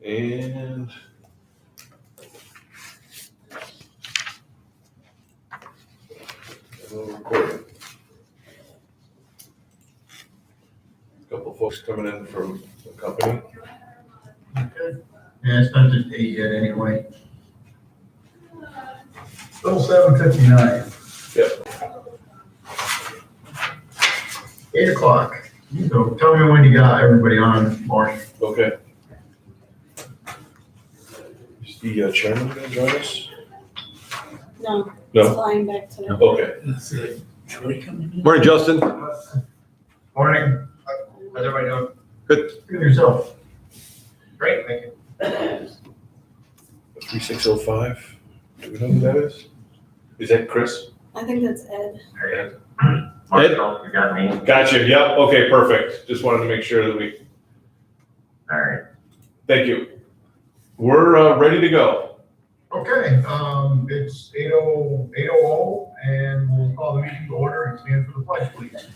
And recording. A couple of folks coming in from the company. Okay. Yeah, it's not just 8 yet anyway. Still 7:59. Yep. 8 o'clock. So tell me when you got everybody on, Marsh. Okay. Is the chairman going to join us? No, it's No? flying back today. Okay. That's it. Troy coming in? Morning, Justin. Morning. How's everybody doing? Good. Good yourself. Great, thank you. 3605. Do we know who that is? Is that Chris? I think that's Ed. Ed? Marshall, you got me? Gotcha. Yep. Okay, perfect. Just wanted to make sure that we. All right. Thank you. We're ready to go. Okay, it's 8:00, and we'll call the meeting to order and stand for the pledge, please.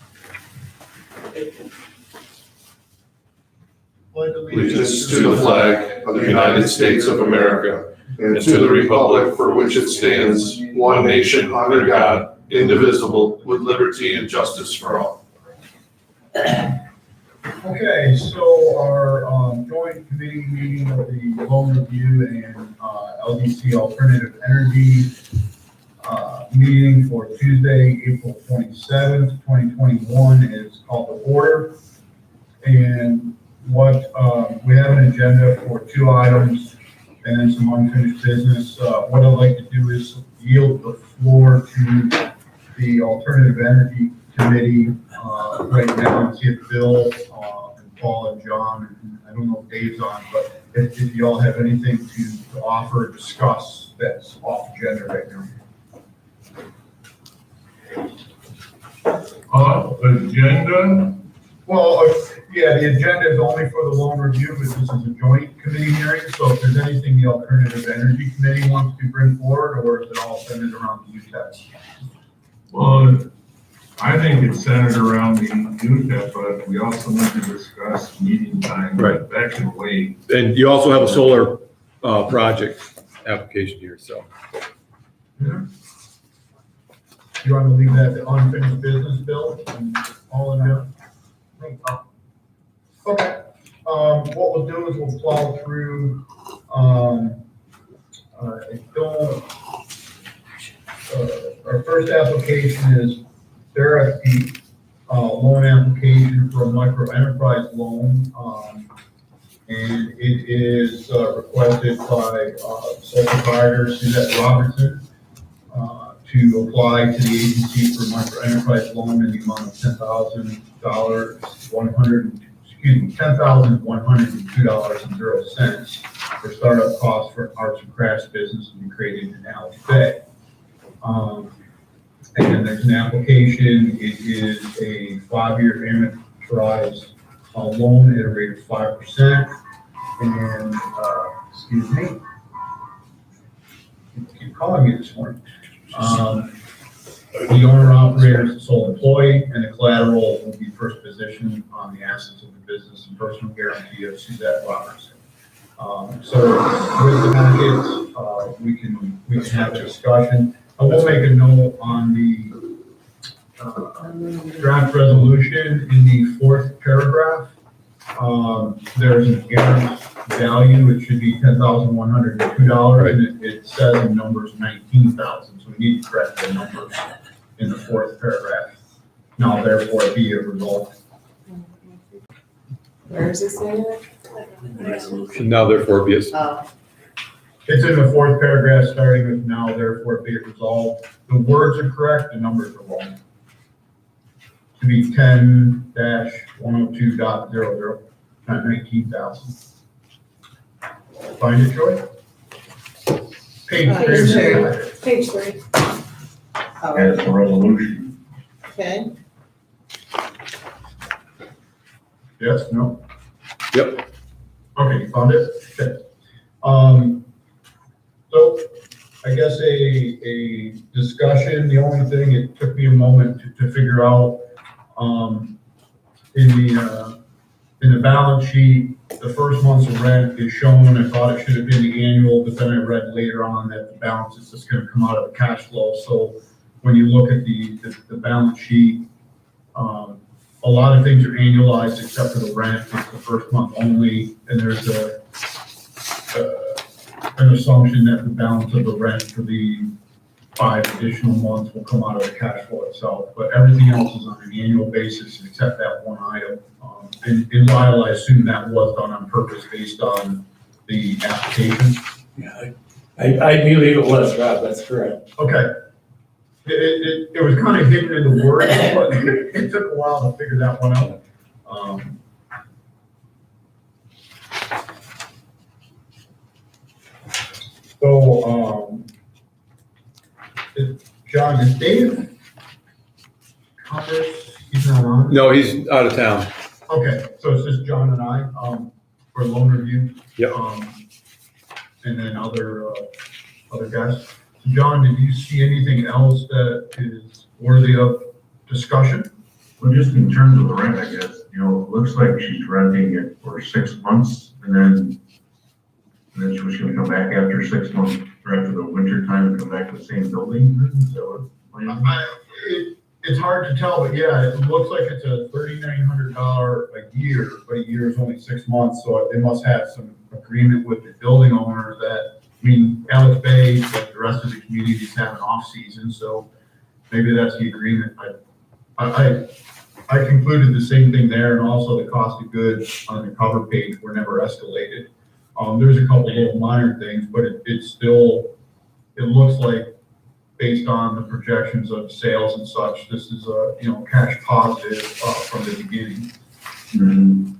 Pledge Allegiance to the flag of the United States of America and to the republic for which it stands, one nation under God, indivisible, with liberty and justice for all. Okay, so our joint committee meeting of the loan review and LDC alternative energy meeting for Tuesday, April 27th, 2021 is called to order. And what we have an agenda for 2 items and then some unfinished business. What I'd like to do is yield the floor to the alternative energy committee right now and see if Bill and Paul and John, and I don't know if Dave's on, but if you all have anything to offer or discuss that's off agenda right now. Agenda? Well, yeah, the agenda is only for the loan review, but this is a joint committee hearing, so if there's anything the alternative energy committee wants to bring forward, or is it all centered around the UTEP? Well, I think it's centered around the UTEP, but we also need to discuss meeting time. Right. That can wait. And you also have a solar project application here, so. You want to leave that to unfinished business, Bill, and all in there? Okay, what we'll do is we'll plow through, our first application is Sarah P. Loan application for a micro enterprise loan. And it is requested by sole proprietor Suzette Robertson to apply to the agency for micro enterprise loan in the amount of $10,102.00 for startup costs for arts and crafts business to be created in Alex Bay. And there's an application. It is a 5-year amortized loan at a rate of 5%. And excuse me, you keep calling me this morning. The owner operator is the sole employee, and the collateral will be first position on the assets of the business and personal guarantee of Suzette Robertson. So with the packets, we can have a discussion. I will make a note on the draft resolution in the 4th paragraph. There's an error value. It should be $10,102, and it says in numbers 19,000. So we need to correct the numbers in the 4th paragraph. Now, therefore, be a result. Where is this in? Should now therefore be a, Oh, It's in the 4th paragraph, starting with now, therefore, be it resolved. The words are correct, the numbers are wrong. To be 10-102.00, not 19,000. Find it, Troy? Page 3. Page 3. As the resolution. Okay. Yes, no? yep. Okay, you found it? Okay. So I guess a discussion, the only thing, it took me a moment to figure out, in the balance sheet, the first month's rent is shown. I thought it should have been the annual, but then I read later on that the balance is just gonna come out of the cash flow. So when you look at the balance sheet, a lot of things are annualized except for the rent. It's the first month only, and there's an assumption that the balance of the rent for the 5 additional months will come out of the cash flow itself. But everything else is on an annual basis except that one item. And Lyle, I assume that was done on purpose based on the application. Yeah, I believe it was, Rob, that's correct. Okay. It was kind of hidden in the words, but it took a while to figure that one out. John, is Dave Converse, he's not on? No, he's out of town. Okay, so it's just John and I, for loan review? Yep. And then other guys. John, did you see anything else that is worthy of discussion? Well, just in terms of the rent, I guess, it looks like she's renting it for 6 months and then she was gonna come back after 6 months, or after the winter time and come back to the same building. Is that what? It's hard to tell, but yeah, it looks like it's a $3,900 a year, but a year is only 6 months, so they must have some agreement with the building owner that, Alex Bay, like the rest of the communities, have an off season, so maybe that's the agreement. I concluded the same thing there, and also the cost of goods on the cover page were never escalated. There's a couple little minor things, but it still looks like, based on the projections of sales and such, this is a, cash positive from the beginning. Mm-hmm.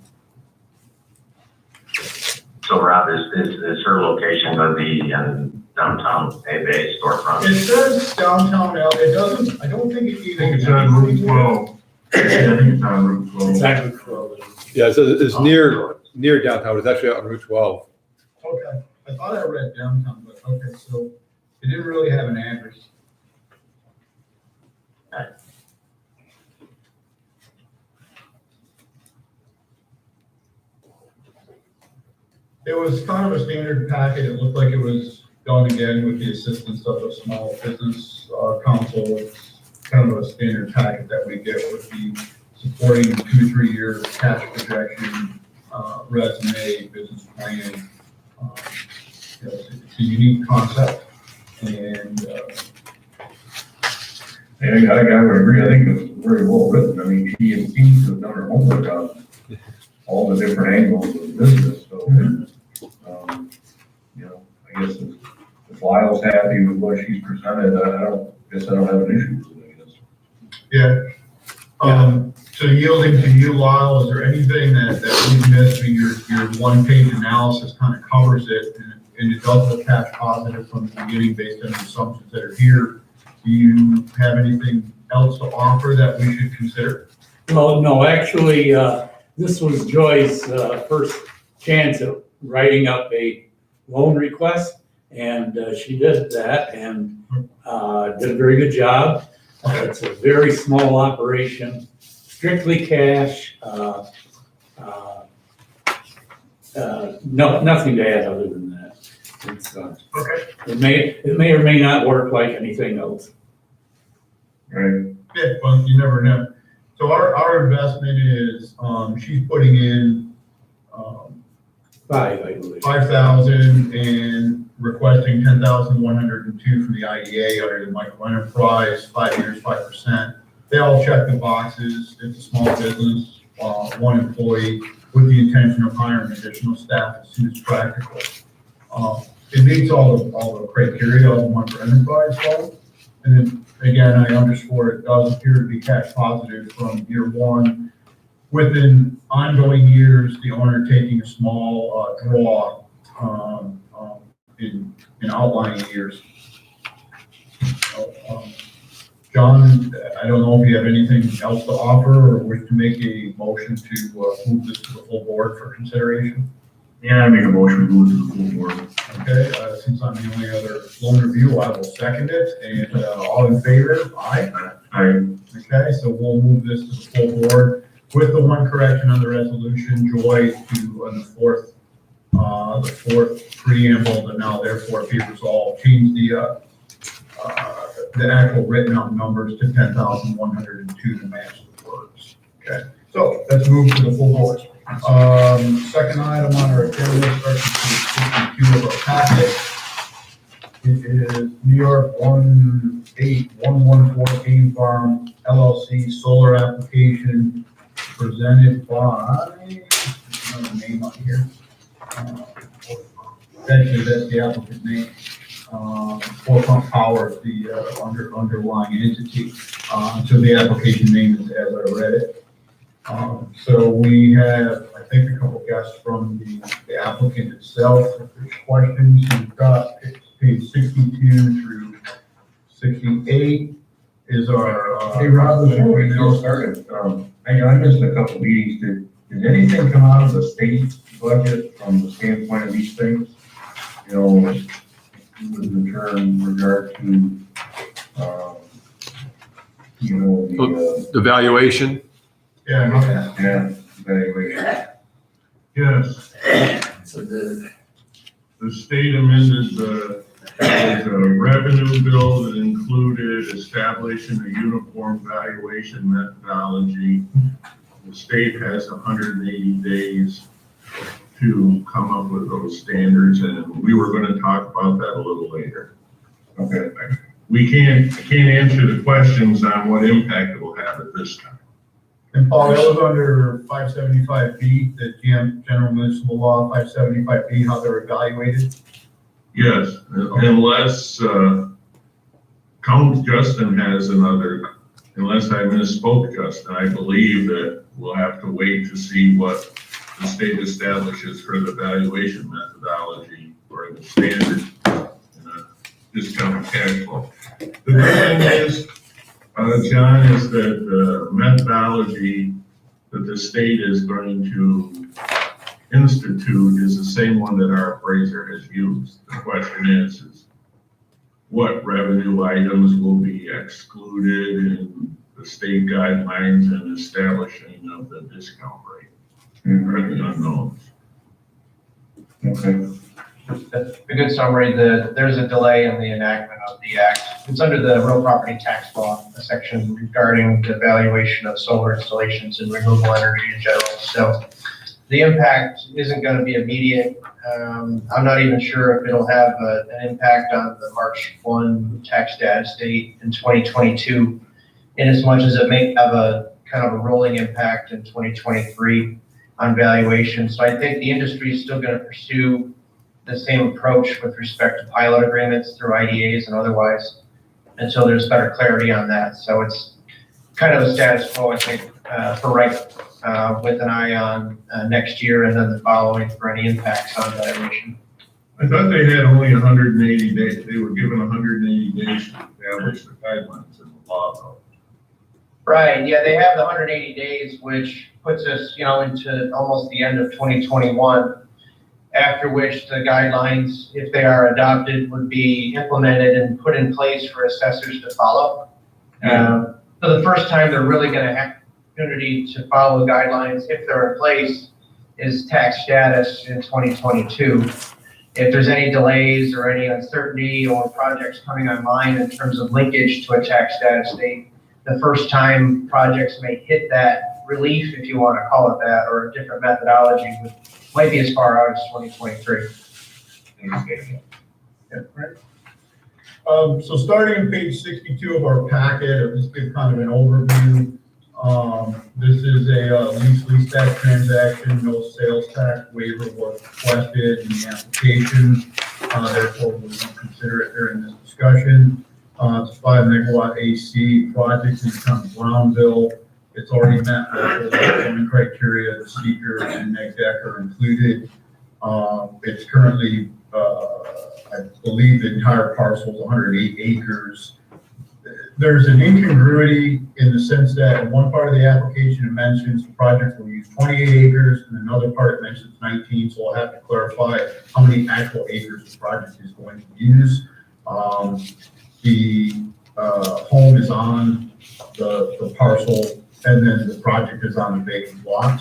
So Rob, is her location going to be in downtown Bay storefront? It says downtown L, it doesn't, I don't think it I even. think it's on Route 12. I think it's on Route 12. It's actually cool. Yeah, so it's near downtown. It's actually out on Route 12. Okay, I thought I read downtown, but okay, so it didn't really have an address. It was kind of a standard packet. It looked like it was done again with the assistance of a small business council. It's kind of a standard packet that we get with the supporting 2-3 year cash projection, resume, business plan. It's a unique concept, and Yeah, I would agree. I think it was very well written. She seems to have done her homework on all the different angles of the business. So, I guess if Lyle's happy with what she's presented, I don't have an issue with it, I guess. yeah. So yielding to you, Lyle, is there anything that we missed? Your 1-page analysis kind of covers it, and it does look cash positive from the beginning based on the assumptions that are here. Do you have anything else to offer that we should consider? Well, no, actually, this was Joy's first chance at writing up a loan request, and she did that and did a very good job. It's a very small operation, strictly cash. Nothing to add other than that. It's, Okay. it may or may not work like anything else. Right. Yeah, well, you never know. So our investment is, she's putting in, 5, I believe. 5,000 and requesting 10,102 from the IDA under the micro enterprise, 5 years, 5%. They all check the boxes. It's a small business, 1 employee, with the intention of hiring additional staff as soon as practical. It meets all the criteria of the micro enterprise loan. And then again, I underscore it does appear to be cash positive from year 1. Within ongoing years, the owner taking a small draw in outlying years. John, I don't know if you have anything else to offer or wish to make a motion to move this to the full board for consideration. Yeah, I make a motion to move to the full board. Okay, since I'm the only other loan review, I will second it. And all in favor? Aye. Aye. Okay, so we'll move this to the full board. with the one correction on the resolution, Joy, to, on the fourth preamble, that now therefore be resolved, change the actual written out numbers to 10,102 to match the words. Okay, so let's move to the full board. Second item on our agenda, starting with 62 of our packet. It is New York 18114 Game Farm LLC solar application presented by, another name on here. Actually, that's the applicant name. Four Pump Power is the underlying entity. So the application name is as I read it. So we have, I think, a couple guests from the applicant itself. If there's questions, we've got page 62 through 68 is our. Hey, Rob, before we get started, I missed a couple meetings. Did anything come out of the state budget from the standpoint of these things? You know, with the term in regard to, you know, The valuation, Yeah, yeah, valuation. Yes, So the the state amended the revenue bill that included establishing a uniform valuation methodology. The state has 180 days to come up with those standards, and we were going to talk about that a little later. Okay. I can't answer the questions on what impact it will have at this time. and Paul, that was under 575B, the General Municipal Law 575B, how they're evaluated. Yes, unless, Justin has another, unless I misspoke, Justin, I believe that we'll have to wait to see what the state establishes for the valuation methodology or the standard discounted cash flow. The good thing is, John, is that the methodology that the state is going to institute is the same one that our appraiser has used. The question is what revenue items will be excluded in the state guidelines and establishing of the discount rate are the unknowns. Okay. A good summary, there's a delay in the enactment of the act. It's under the real property tax law, a section regarding the valuation of solar installations and renewable energy in general. So the impact isn't going to be immediate. I'm not even sure if it'll have an impact on the March 1 tax status date in 2022, in as much as it may have a kind of a rolling impact in 2023 on valuation. So I think the industry is still going to pursue the same approach with respect to pilot agreements through IDAs and otherwise, until there's better clarity on that. So it's kind of a status quo, I think, for right, with an eye on next year and then the following for any impacts on valuation. I thought they had only 180 days. They were given 180 days to establish the guidelines in the law, though. Right, yeah, they have the 180 days, which puts us, into almost the end of 2021. After which the guidelines, if they are adopted, would be implemented and put in place for assessors to follow. So the first time they're really going to have the opportunity to follow the guidelines, if they're in place, is tax status in 2022. If there's any delays or any uncertainty or projects coming online in terms of linkage to a tax status date, the first time projects may hit that relief, if you want to call it that, or a different methodology, might be as far out as 2023. Yeah, right. So starting on page 62 of our packet, I'll just give kind of an overview. This is a lease tax transaction. No sales tax waiver was requested in the application. Therefore, we won't consider it during this discussion. It's a 5 megawatt AC project in the town of Brownville. It's already met all the zoning criteria. The seeker and neg deck are included. It's currently, I believe the entire parcel is 108 acres. There's an incongruity in the sense that in one part of the application, it mentions the project will use 28 acres, and another part it mentions 19, so I'll have to clarify how many actual acres the project is going to use. The home is on the parcel and then the project is on a vacant lot.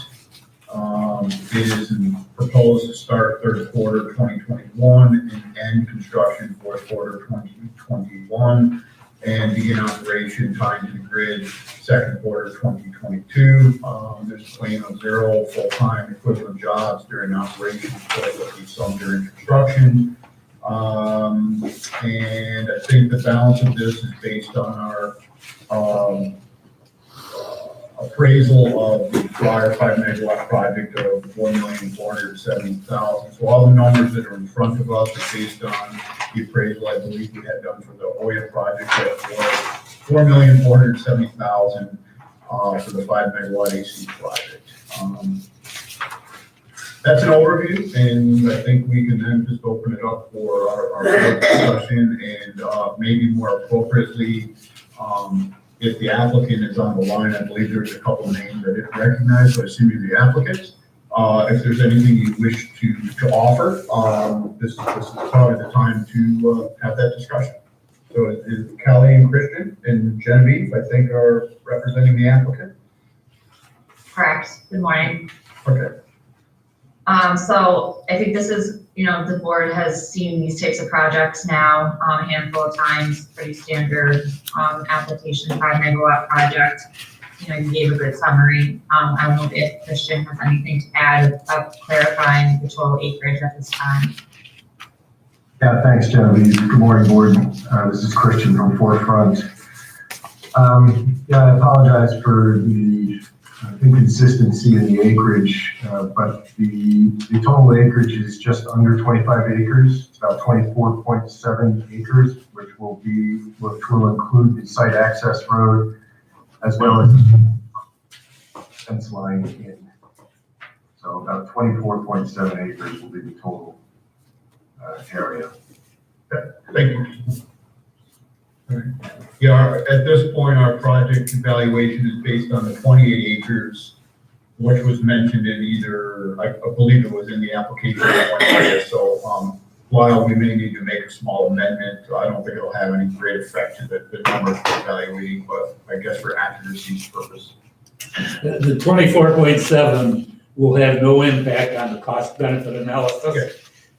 It is proposed to start third quarter 2021 and end construction fourth quarter 2021, and begin operation tied to the grid second quarter 2022. There's a claim of 0 full-time equivalent jobs during operation, so there'll be some during construction. And I think the balance of this is based on our appraisal of the prior 5 megawatt project of $4,470,000. So all the numbers that are in front of us are based on the appraisal I believe we had done for the Oya project at $4,470,000 for the 5 megawatt AC project. That's an overview, and I think we can then just open it up for our discussion, and maybe more appropriately, if the applicant is on the line. I believe there's a couple of names I didn't recognize, so I assume you're the applicant. If there's anything you wish to offer, this is probably the time to have that discussion. So is Kelly and Christian and Genevieve, I think, are representing the applicant? Correct. Good morning. Okay. So I think this is, the board has seen these types of projects now a handful of times, pretty standard application, 5 megawatt project. You gave a good summary. I don't know if Christian has anything to add about clarifying the total acreage at this time. Yeah, thanks, Genevieve. Good morning, board. This is Christian from Forefront. Yeah, I apologize for the inconsistency in the acreage, but the total acreage is just under 25 acres. It's about 24.7 acres, which will include the site access road as well as fence line in. So about 24.7 acres will be the total area. Thank you. Yeah, at this point, our project evaluation is based on the 28 acres, which was mentioned in either, I believe it was in the application. So while we may need to make a small amendment, I don't think it'll have any great effect to the numbers we're evaluating, but I guess for accuracy's purpose. The 24.7 will have no impact on the cost benefit analysis. Okay.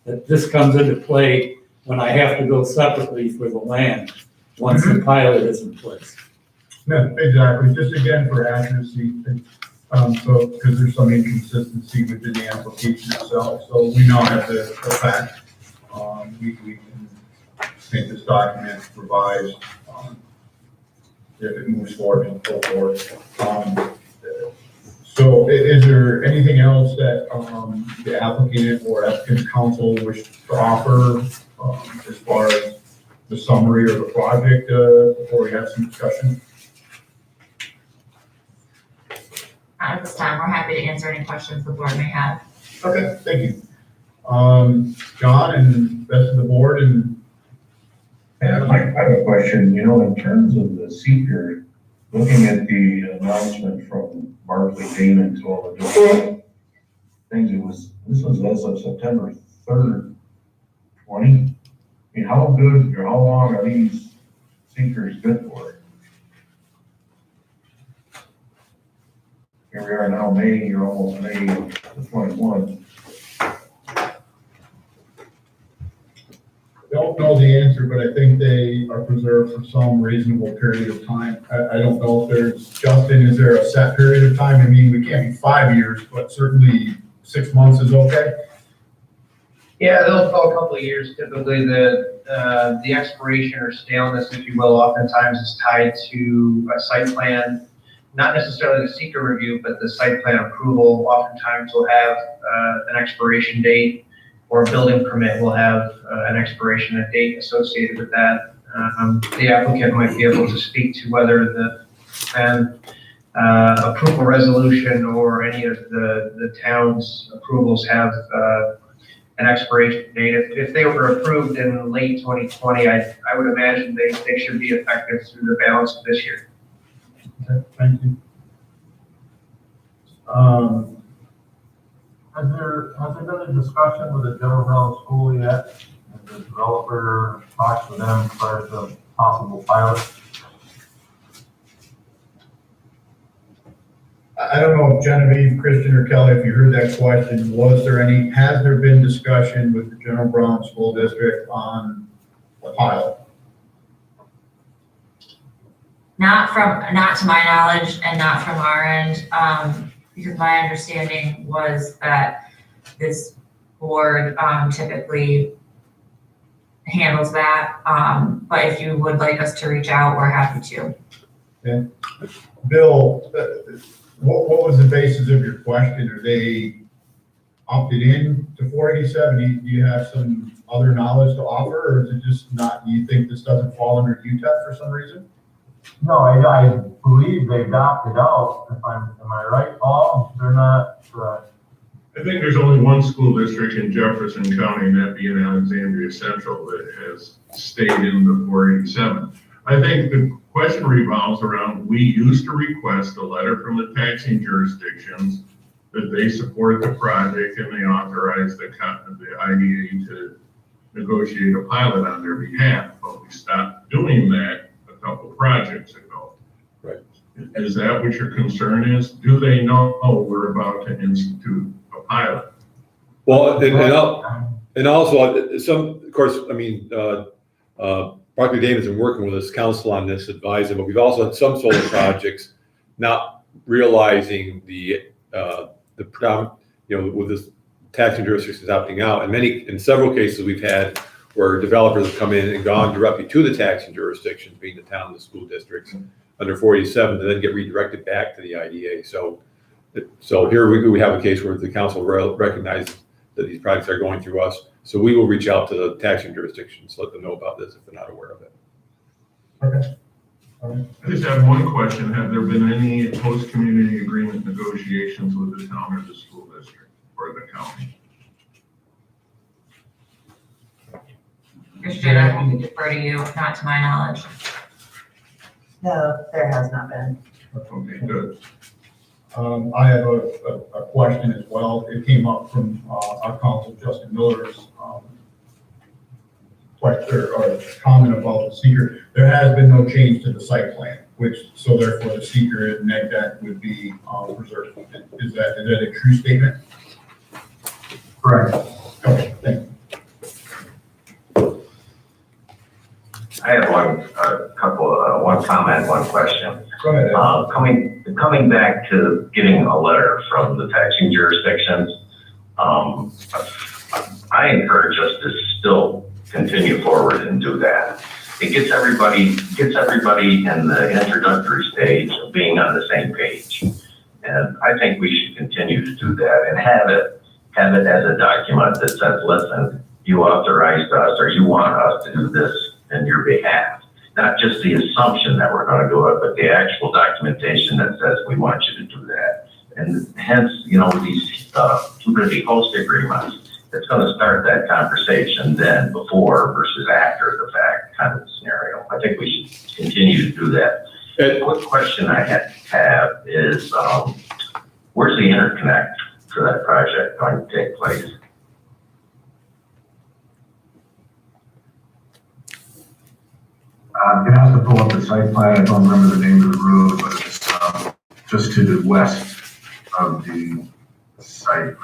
That this comes into play when I have to go separately for the land, once the pilot is in place. No, exactly. Just again for accuracy, so because there's some inconsistency within the application itself, so we now have the fact. We can make this document revised if it moves forward and so forth. So is there anything else that the applicant or applicant's counsel wish to offer as far as the summary of the project before we have some discussion? At this time, we're happy to answer any questions the board may have. Okay, thank you. John and rest of the board and. Yeah, I have a question, in terms of the seeker, looking at the announcement from Barclay Damon to all the different things, this was as of September 3rd, 20. I mean, how good or how long are these seekers good for? Here we are now, you're almost May of 21. Don't know the answer, but I think they are preserved for some reasonable period of time. I don't know if there's, Justin, is there a set period of time? I mean, we can't be 5 years, but certainly 6 months is okay. Yeah, they'll go a couple of years. Typically, the expiration or staleness, if you will, oftentimes is tied to a site plan, not necessarily the seeker review, but the site plan approval. Oftentimes will have an expiration date, or a building permit will have an expiration date associated with that. The applicant might be able to speak to whether the approval resolution or any of the town's approvals have an expiration date. If they were approved in late 2020, I would imagine they should be effective through the balance of this year. Okay, thank you. Has there been a discussion with the General Brown School yet? Has the developer talked to them prior to possible pilot? I don't know if Genevieve, Christian, or Kelly, if you heard that question, has there been discussion with the General Brown School District on the pilot? Not to my knowledge and not from our end, because my understanding was that this board, typically handles that. But if you would like us to reach out, we're happy to. Okay. Bill, what was the basis of your question? Are they opted in to 487? Do you have some other knowledge to offer, or is it just not, do you think this doesn't fall under UTEP for some reason? No, I believe they've opted out, am I right, Paul? They're not, I think there's only one school district in Jefferson County, and that being Alexandria Central, that has stayed in the 487. I think the question revolves around, we used to request a letter from the taxing jurisdictions that they support the project and they authorize the IDA to negotiate a pilot on their behalf, but we stopped doing that a couple projects ago. Right. Is that what your concern is? Do they know we're about to institute a pilot? Well, and also, of course, I mean, Parker Davidson working with us, council on this, advising, but we've also had some solar projects not realizing the with this taxing jurisdictions opting out. And in several cases we've had where developers have come in and gone directly to the taxing jurisdictions, being the town, the school districts, under 487, and then get redirected back to the IDA. So here we have a case where the council recognizes that these projects are going through us. So we will reach out to the taxing jurisdictions, let them know about this if they're not aware of it. Okay. I just have one question. Have there been any post-community agreement negotiations with the town or the school district or the county? Christian, I have to defer to you, not to my knowledge. No, there has not been. Okay, good. I have a question as well. It came up from our council, Justin Miller's question or comment about the seeker. There has been no change to the site plan, so therefore the seeker and neg deck would be preserved. Is that a true statement? correct. Okay, thank you. I have one comment, one question. Go ahead. Ed. Coming back to getting a letter from the taxing jurisdictions, I encourage us to still continue forward and do that. It gets everybody in the introductory stage of being on the same page. And I think we should continue to do that and have it as a document that says, listen, you authorized us or you want us to do this in your behalf. Not just the assumption that we're going to do it, but the actual documentation that says we want you to do that. And hence, these community host agreements, it's going to start that conversation then before versus after the fact kind of scenario. I think we should continue to do that. The quick question I have is, where's the interconnect for that project going to take place? I'm gonna have to pull up the site plan. I don't remember the name of the road, but it's just to the west of the site.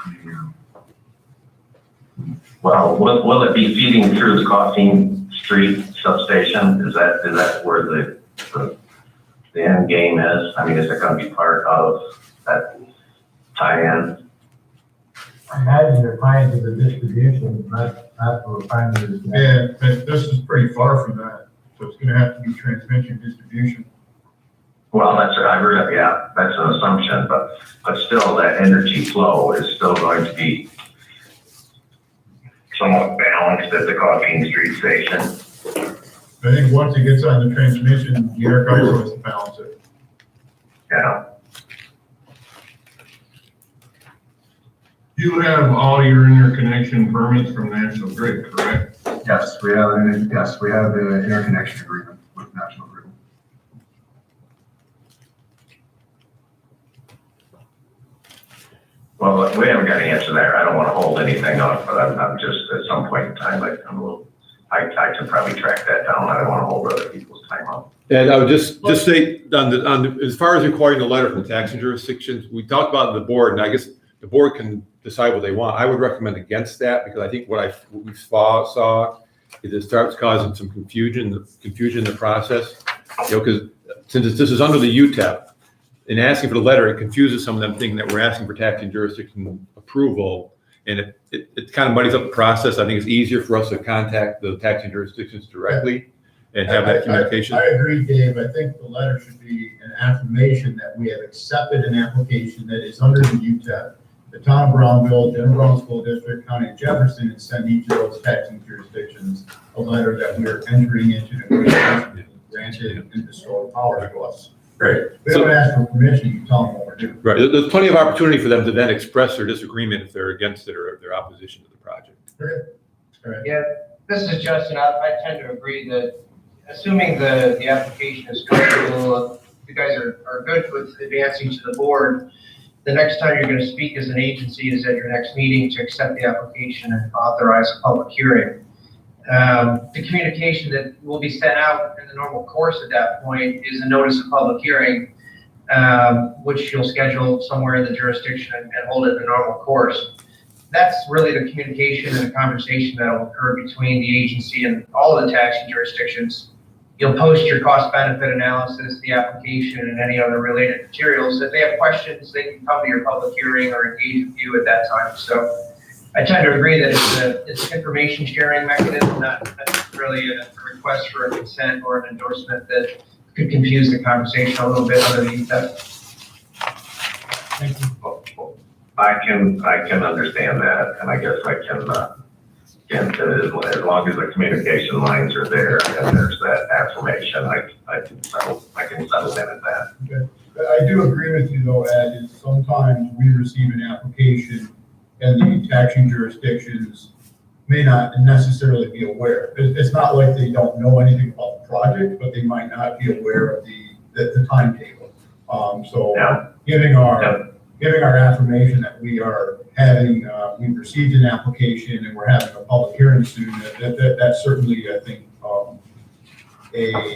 Well, will it be feeding through the Coffeen Street substation? Is that where the end game is? I mean, is it going to be part of that tie-in? I imagine they're tying to the distribution, not for refinery. Yeah, but this is pretty far from that. So it's going to have to be transmission distribution. Well, that's an assumption, but still that energy flow is still going to be somewhat balanced at the Coffeen Street station. I think once it gets on the transmission, New York also has to balance it. Yeah. You have all your interconnection permits from National Grid, correct? Yes, we have the interconnection agreement with National Grid. Well, we haven't got an answer there. I don't want to hold anything up, but I'm just, at some point in time, I'm a little I can probably track that down. I don't want to hold other people's time up. And I would just say, as far as requiring the letter from taxing jurisdictions, we talked about it in the board, and I guess the board can decide what they want. I would recommend against that, because I think what we saw is it starts causing some confusion in the process. Because since this is under the UTEP, in asking for the letter, it confuses some of them thinking that we're asking for taxing jurisdiction approval, and it kind of muddies up the process. I think it's easier for us to contact the taxing jurisdictions directly and have that communication. I agree, Dave. I think the letter should be an affirmation that we have accepted an application that is under the UTEP. The town of Brownville, Denver Brown School District, County of Jefferson, and send each of those taxing jurisdictions a letter that we are entering into negotiations, granted and bestowed power to us. Right. We don't ask for permission, you tell them what we're doing. Right. There's plenty of opportunity for them to then express their disagreement if they're against it or their opposition to the project. Okay. Yeah, this is Justin. I tend to agree that assuming the application is comfortable, you guys are good with advancing to the board, the next time you're going to speak as an agency is at your next meeting to accept the application and authorize a public hearing. The communication that will be sent out in the normal course at that point is a notice of public hearing, which you'll schedule somewhere in the jurisdiction and hold it in the normal course. That's really the communication and the conversation that will occur between the agency and all of the taxing jurisdictions. You'll post your cost benefit analysis, the application, and any other related materials. If they have questions, they can come to your public hearing or engage with you at that time. So I tend to agree that it's an information sharing mechanism, not necessarily a request for a consent or an endorsement that could confuse the conversation a little bit underneath that. Thank you. I can understand that, and I guess I can, as long as the communication lines are there and there's that affirmation, I can settle in at that. Okay. I do agree with you though, Ed, is sometimes we receive an application and the taxing jurisdictions may not necessarily be aware. It's not like they don't know anything about the project, but they might not be aware of the timetable. So giving our affirmation that we are having, we've received an application and we're having a public hearing soon, that's certainly, I think,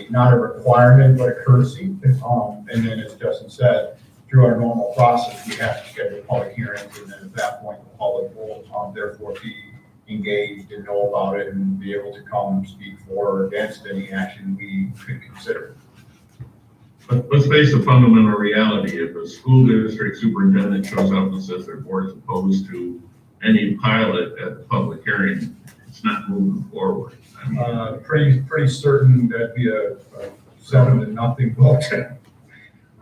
not a requirement, but a courtesy. And then as Justin said, through our normal process, we have to schedule public hearings, and then at that point, the public will therefore be engaged and know about it and be able to come and speak for or against any action we could consider. But let's face the fundamental reality. If a school district superintendent shows up and says their board's opposed to any pilot at the public hearing, it's not moving forward. I mean, Pretty certain that'd be a 7-0 vote.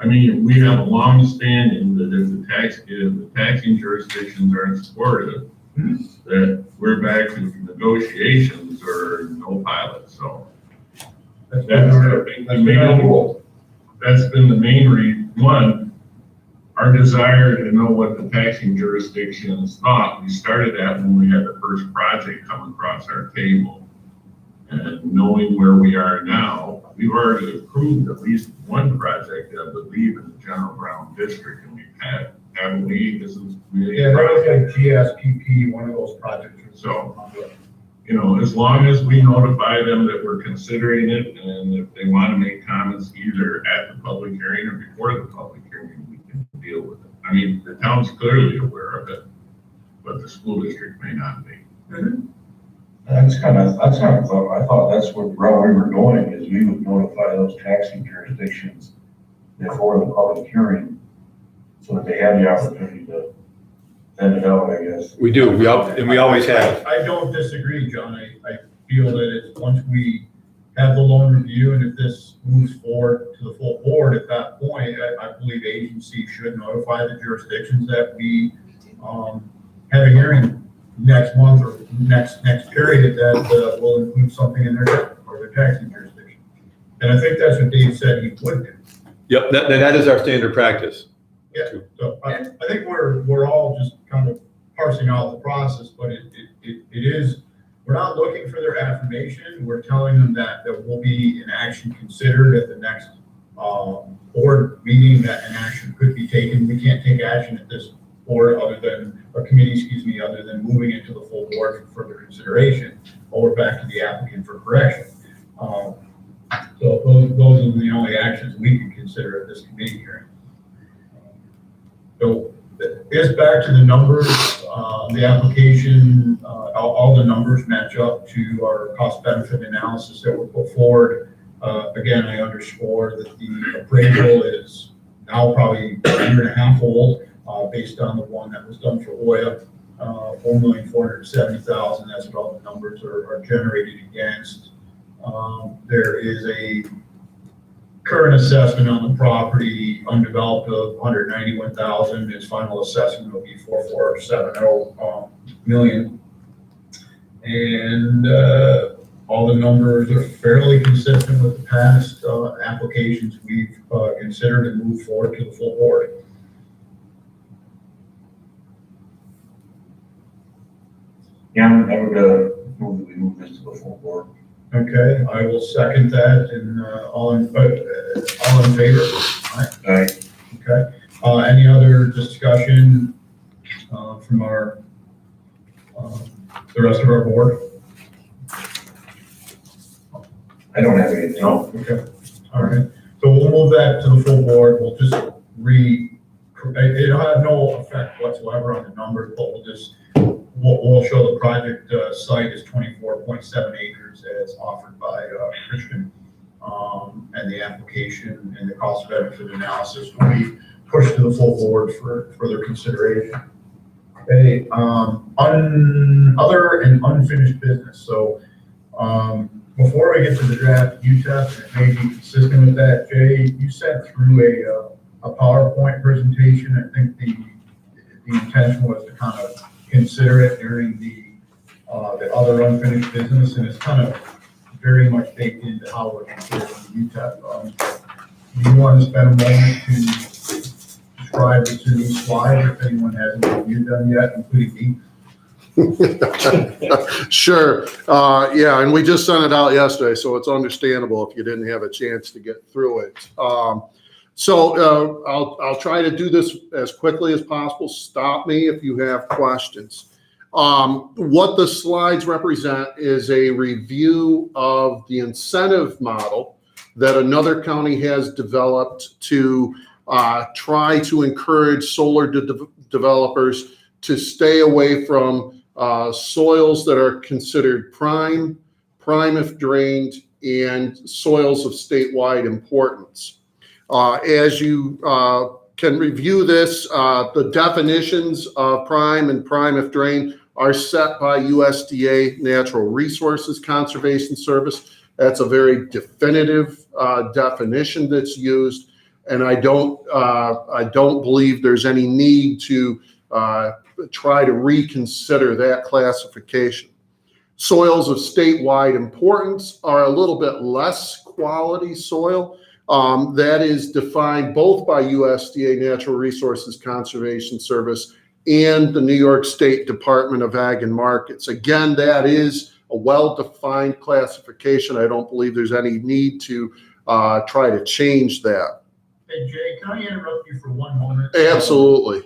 I mean, we have a long standing that if the taxing jurisdictions aren't supportive, that we're back to negotiations or no pilot. So that's been the main reason. One, our desire to know what the taxing jurisdictions thought. We started that when we had the first project come across our table. And knowing where we are now, we've already approved at least one project, I believe, in the General Brown District, and we've had, haven't we? This is really that was like GSPP, one of those projects. So, you know, as long as we notify them that we're considering it, and if they want to make comments either at the public hearing or before the public hearing, we can deal with it. I mean, the town's clearly aware of it, but the school district may not be. That's kind of thought. I thought that's what route we were going, is we would notify those taxing jurisdictions before the public hearing, so that they have the opportunity to send it out, I guess. We do, we always have. I don't disagree, John. I feel that it's, once we have the loan review, and if this moves forward to the full board at that point, I believe agency should notify the jurisdictions that we have a hearing next month or next period that will include something in their or their taxing jurisdiction. And I think that's what Dave said he would do. Yep, that is our standard practice. Yeah, so I think we're all just kind of parsing out the process, but it is, we're not looking for their affirmation. We're telling them that there will be an action considered at the next board meeting, that an action could be taken. We can't take action at this board other than a committee, other than moving it to the full board for further consideration, or back to the applicant for correction. So those are the only actions we can consider at this committee hearing. So it's back to the numbers, the application, all the numbers match up to our cost benefit analysis that were put forward. Again, I underscore that the appraisal is now probably a year and a half old, based on the one that was done for Oya, $4,470,000. That's what all the numbers are generated against. There is a current assessment on the property undeveloped of $191,000. Its final assessment will be $4,470 million. And all the numbers are fairly consistent with the past applications we've considered and moved forward to the full board. Yeah, I would, move that we move this to the full board. Okay, I will second that, and all in favor? Aye. Okay. Any other discussion from our the rest of our board? I don't have anything. No. Okay. All right. So we'll move that to the full board. We'll just it'll have no effect whatsoever on the numbers, but we'll show the project site is 24.7 acres as offered by Christian, and the application and the cost benefit analysis will be pushed to the full board for further consideration. Okay, other and unfinished business. So before we get to the draft UTEP, and it may be consistent with that, Jay, you sent through a PowerPoint presentation. I think the intention was to kind of consider it during the other unfinished business, and it's kind of very much baked into how we're considering the UTEP. Do you want to spend a moment to describe what's in these slides, if anyone hasn't reviewed them yet, including me? Sure. Yeah, and we just sent it out yesterday, so it's understandable if you didn't have a chance to get through it. So I'll try to do this as quickly as possible. Stop me if you have questions. What the slides represent is a review of the incentive model that another county has developed to try to encourage solar developers to stay away from soils that are considered prime if drained, and soils of statewide importance. As you can review this, the definitions of prime and prime if drained are set by USDA Natural Resources Conservation Service. That's a very definitive definition that's used, and I don't believe there's any need to try to reconsider that classification. Soils of statewide importance are a little bit less quality soil. That is defined both by USDA Natural Resources Conservation Service and the New York State Department of Ag and Markets. Again, that is a well-defined classification. I don't believe there's any need to try to change that. Hey, Jay, can I interrupt you for one moment? Absolutely.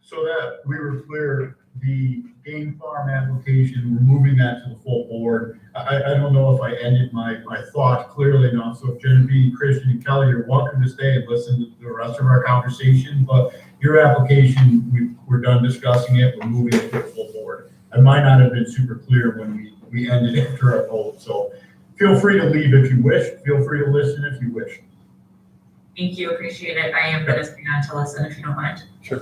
So that we were clear, the game farm application, we're moving that to the full board. I don't know if I ended my thought clearly enough. So if Genevieve, Christian, and Kelly, you're welcome to stay and listen to the rest of our conversation. But your application, we're done discussing it. We're moving it to the full board. I might not have been super clear when we ended after our vote. So feel free to leave if you wish. Feel free to listen if you wish. Thank you, appreciate it. I am going to stay on to listen if you don't mind. Sure.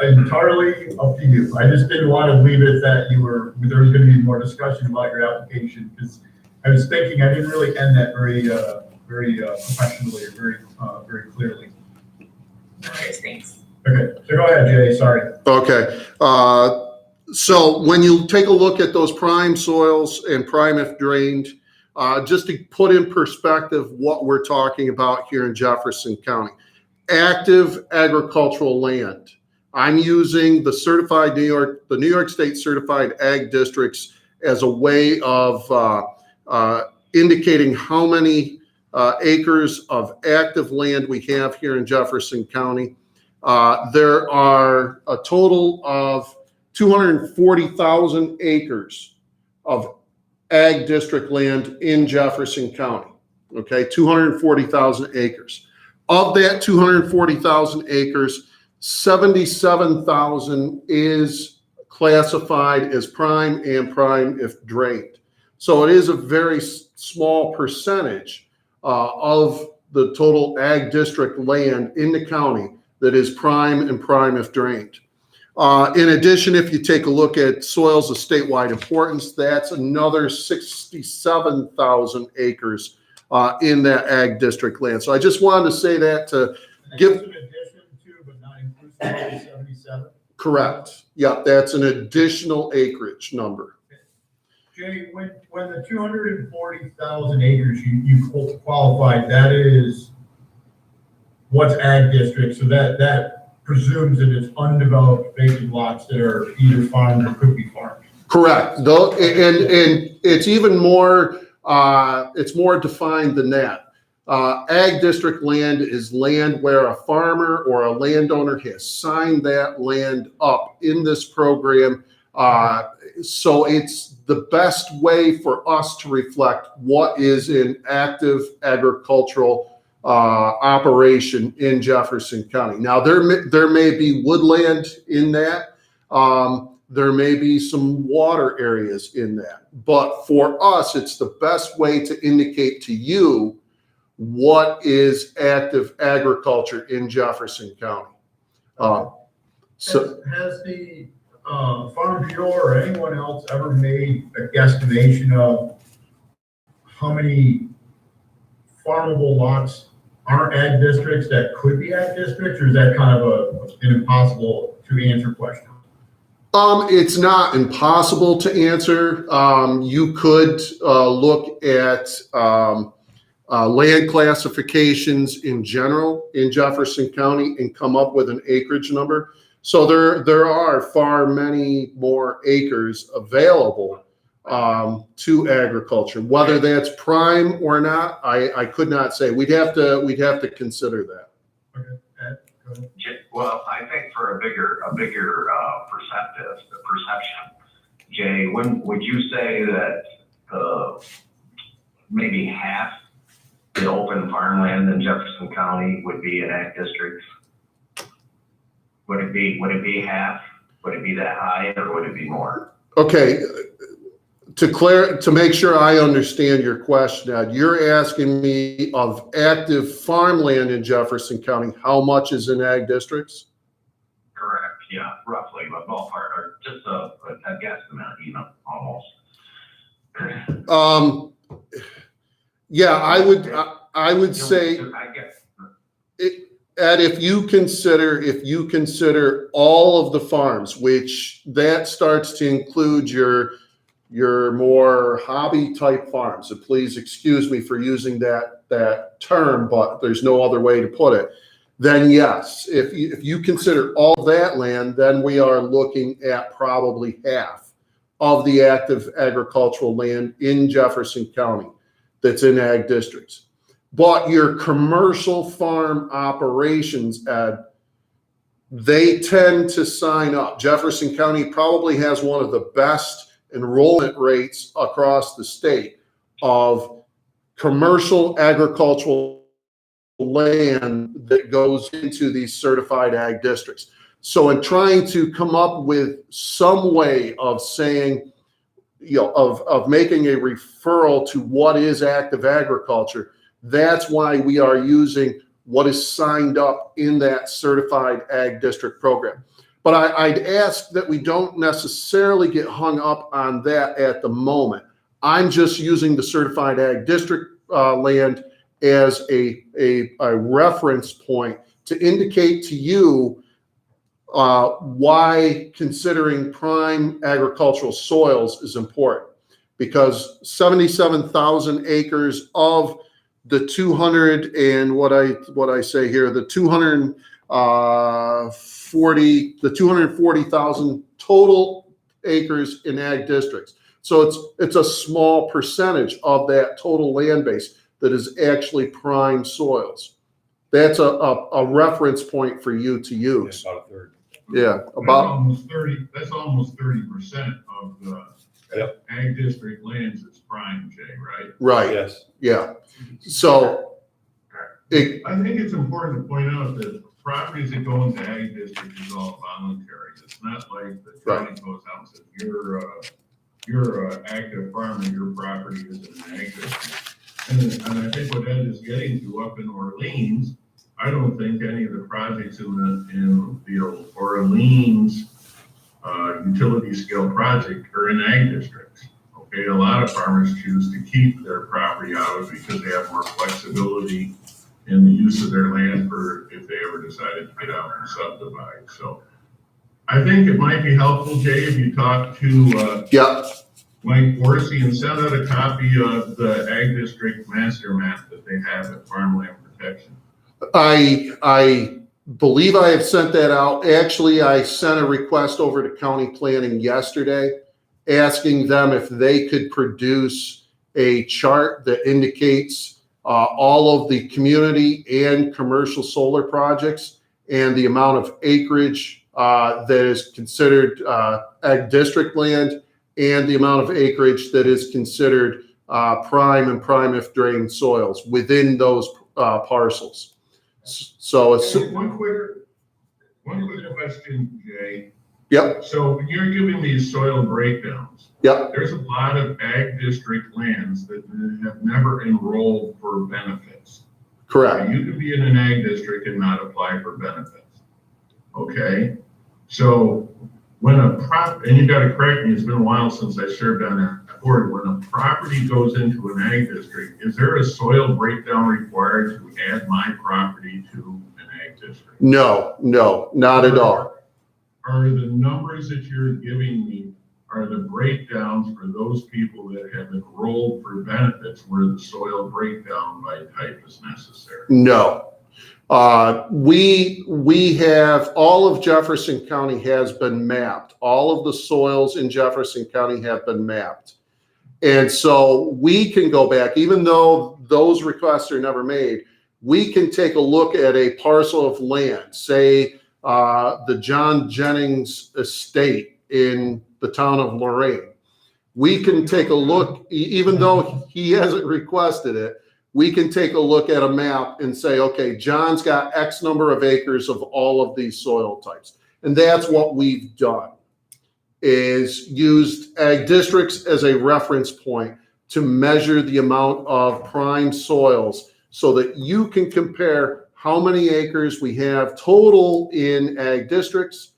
Entirely up to you. I just didn't want to leave it that there was going to be more discussion about your application, because I was thinking I didn't really end that very professionally or very clearly. No worries, thanks. Okay, so go ahead, Jay, sorry. Okay. So when you take a look at those prime soils and prime if drained, just to put in perspective what we're talking about here in Jefferson County. Active agricultural land. I'm using the New York State Certified Ag Districts as a way of indicating how many acres of active land we have here in Jefferson County. There are a total of 240,000 acres of ag district land in Jefferson County. Okay, 240,000 acres. Of that 240,000 acres, 77,000 is classified as prime and prime if drained. So it is a very small percentage of the total ag district land in the county that is prime and prime if drained. In addition, if you take a look at soils of statewide importance, that's another 67,000 acres in that ag district land. So I just wanted to say that to give. That's an addition to, but not inclusive of the 77? Correct. Yeah, that's an additional acreage number. Jay, when the 240,000 acres you qualified, that is what's ag district, so that presumes that it's undeveloped vacant lots that are either farmed or could be farmed. Correct. Though, and it's even more, it's more defined than that. Ag district land is land where a farmer or a landowner has signed that land up in this program. So it's the best way for us to reflect what is an active agricultural operation in Jefferson County. Now, there may be woodland in that. There may be some water areas in that. But for us, it's the best way to indicate to you what is active agriculture in Jefferson County. So Has the Farm Bureau or anyone else ever made a guesstimation of how many farmable lots aren't ag districts that could be ag districts, or is that kind of an impossible to answer question? It's not impossible to answer. You could look at land classifications in general in Jefferson County and come up with an acreage number. So there are far many more acres available to agriculture. Whether that's prime or not, I could not say. We'd have to consider that. Okay, Ed, go ahead. Well, I think for a bigger perception, Jay, would you say that maybe half the open farmland in Jefferson County would be in ag districts? Would it be half? Would it be that high, or would it be more? Okay, to make sure I understand your question, Ed, you're asking me of active farmland in Jefferson County, how much is in ag districts? Correct, yeah, roughly, but ballpark, or just a guesstimate, almost. Yeah, I would say, I guess. Ed, if you consider all of the farms, which that starts to include your more hobby type farms, so please excuse me for using that term, but there's no other way to put it, then yes, if you consider all that land, then we are looking at probably half of the active agricultural land in Jefferson County that's in ag districts. But your commercial farm operations, Ed, they tend to sign up. Jefferson County probably has one of the best enrollment rates across the state of commercial agricultural land that goes into these certified ag districts. So in trying to come up with some way of saying, of making a referral to what is active agriculture, that's why we are using what is signed up in that certified ag district program. But I'd ask that we don't necessarily get hung up on that at the moment. I'm just using the certified ag district land as a reference point to indicate to you why considering prime agricultural soils is important. Because 77,000 acres of the 200 and what I say here, the 240,000 total acres in ag districts. So it's a small percentage of that total land base that is actually prime soils. that's a reference point for you to use. About a third. Yeah, about, That's almost 30% of the ag district lands is prime, Jay, right? right, Yes. yeah. So, I think it's important to point out that properties that go into ag district is all voluntary. It's not like the county goes out and says, you're an active farmer, your property is in an ag district. And I think what Ed is getting to up in Orleans, I don't think any of the projects in the Orleans utility scale project are in ag districts. Okay, a lot of farmers choose to keep their property out of it because they have more flexibility in the use of their land for if they ever decided to get out and subdivide. So I think it might be helpful, Jay, if you talk to Mike Horsey and send out a copy of the ag district master map that they have at Farmland Protection. I believe I have sent that out. Actually, I sent a request over to county planning yesterday, asking them if they could produce a chart that indicates all of the community and commercial solar projects and the amount of acreage that is considered ag district land and the amount of acreage that is considered prime and prime if drained soils within those parcels. So it's One quick question, Jay. Yep. So when you're giving these soil breakdowns, there's a lot of ag district lands that have never enrolled for benefits. Correct. You could be in an ag district and not apply for benefits. Okay? So when and you gotta correct me, it's been a while since I served on that board. When a property goes into an ag district, is there a soil breakdown required to add my property to an ag district? No, not at all. Are the numbers that you're giving me, are the breakdowns for those people that have enrolled for benefits where the soil breakdown by type is necessary? No. We have, all of Jefferson County has been mapped. All of the soils in Jefferson County have been mapped. And so we can go back, even though those requests are never made, we can take a look at a parcel of land, say the John Jennings estate in the town of Lorraine. We can take a look, even though he hasn't requested it, we can take a look at a map and say, okay, John's got X number of acres of all of these soil types. And that's what we've done, is used ag districts as a reference point to measure the amount of prime soils so that you can compare how many acres we have total in ag districts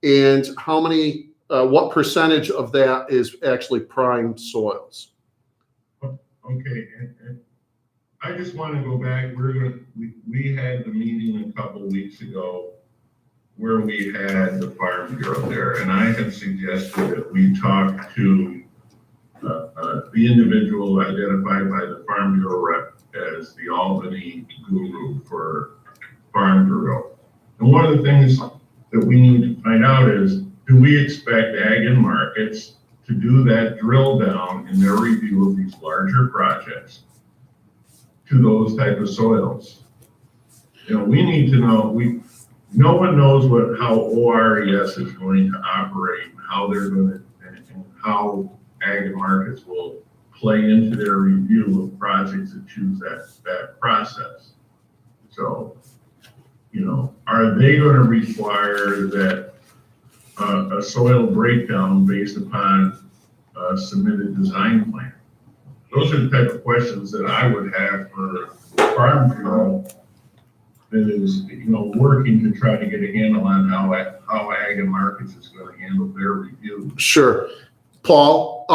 and how many, what percentage of that is actually prime soils. Okay, and I just want to go back. We had the meeting a couple of weeks ago where we had the Farm Bureau there, and I had suggested that we talk to the individual identified by the Farm Bureau rep as the Albany guru for Farm Bureau. And one of the things that we need to find out is, do we expect ag and markets to do that drill down in their review of these larger projects to those type of soils? You know, we need to know, no one knows how ORES is going to operate, how they're going to, and how ag and markets will play into their review of projects that choose that process. So, you know, are they going to require that a soil breakdown based upon a submitted design plan? Those are the type of questions that I would have for Farm Bureau that is, you know, working to try to get a handle on how ag and markets is going to handle their review. Sure. Paul,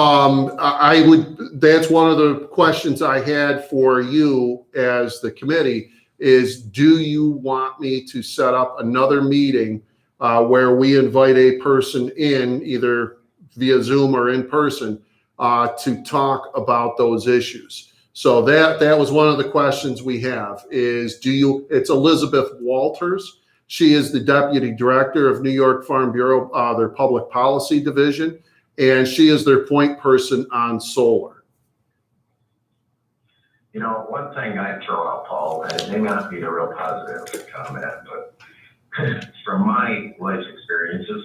that's one of the questions I had for you as the committee is, do you want me to set up another meeting where we invite a person in, either via Zoom or in person, to talk about those issues? So that was one of the questions we have is, it's Elizabeth Walters. She is the Deputy Director of New York Farm Bureau, their Public Policy Division, and she is their point person on solar. You know, one thing I'd throw out, Paul, and it may not be a real positive comment, but from my life experiences,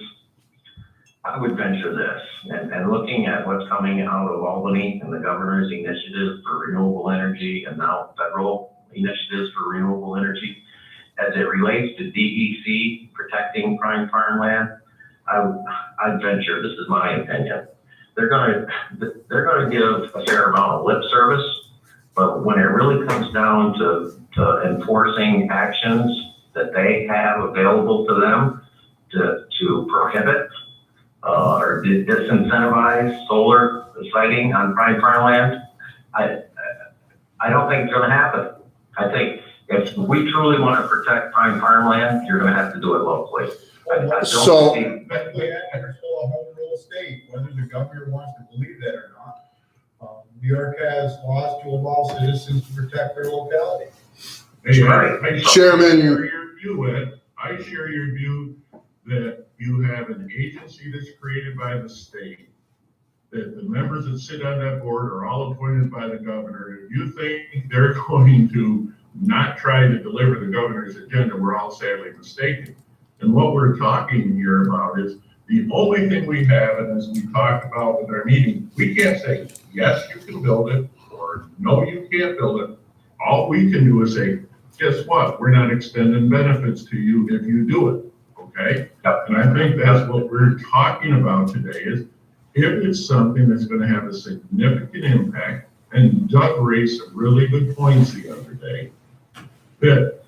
I would venture this, and looking at what's coming out of Albany and the governor's initiative for renewable energy and now federal initiatives for renewable energy, as it relates to DEC protecting prime farmland, I'd venture, this is my opinion, they're gonna give a fair amount of lip service, but when it really comes down to enforcing actions that they have available to them to prohibit or disincentivize solar siting on prime farmland, I don't think it's gonna happen. I think if we truly want to protect prime farmland, you're gonna have to do it locally. I don't So- see- But we're still a home rule state, whether the governor wants to believe that or not. New York has laws to allow citizens to protect their locality. Hey, Right. Chairman- I share your view that you have an agency that's created by the state, that the members that sit on that board are all appointed by the governor. If you think they're going to not try to deliver the governor's agenda, we're all sadly mistaken. And what we're talking here about is the only thing we have, and as we talked about with our meeting, we can't say, yes, you can build it, or no, you can't build it. All we can do is say, guess what? We're not extending benefits to you if you do it, okay? And I think that's what we're talking about today is if it's something that's gonna have a significant impact, and Doug raised some really good points the other day, that,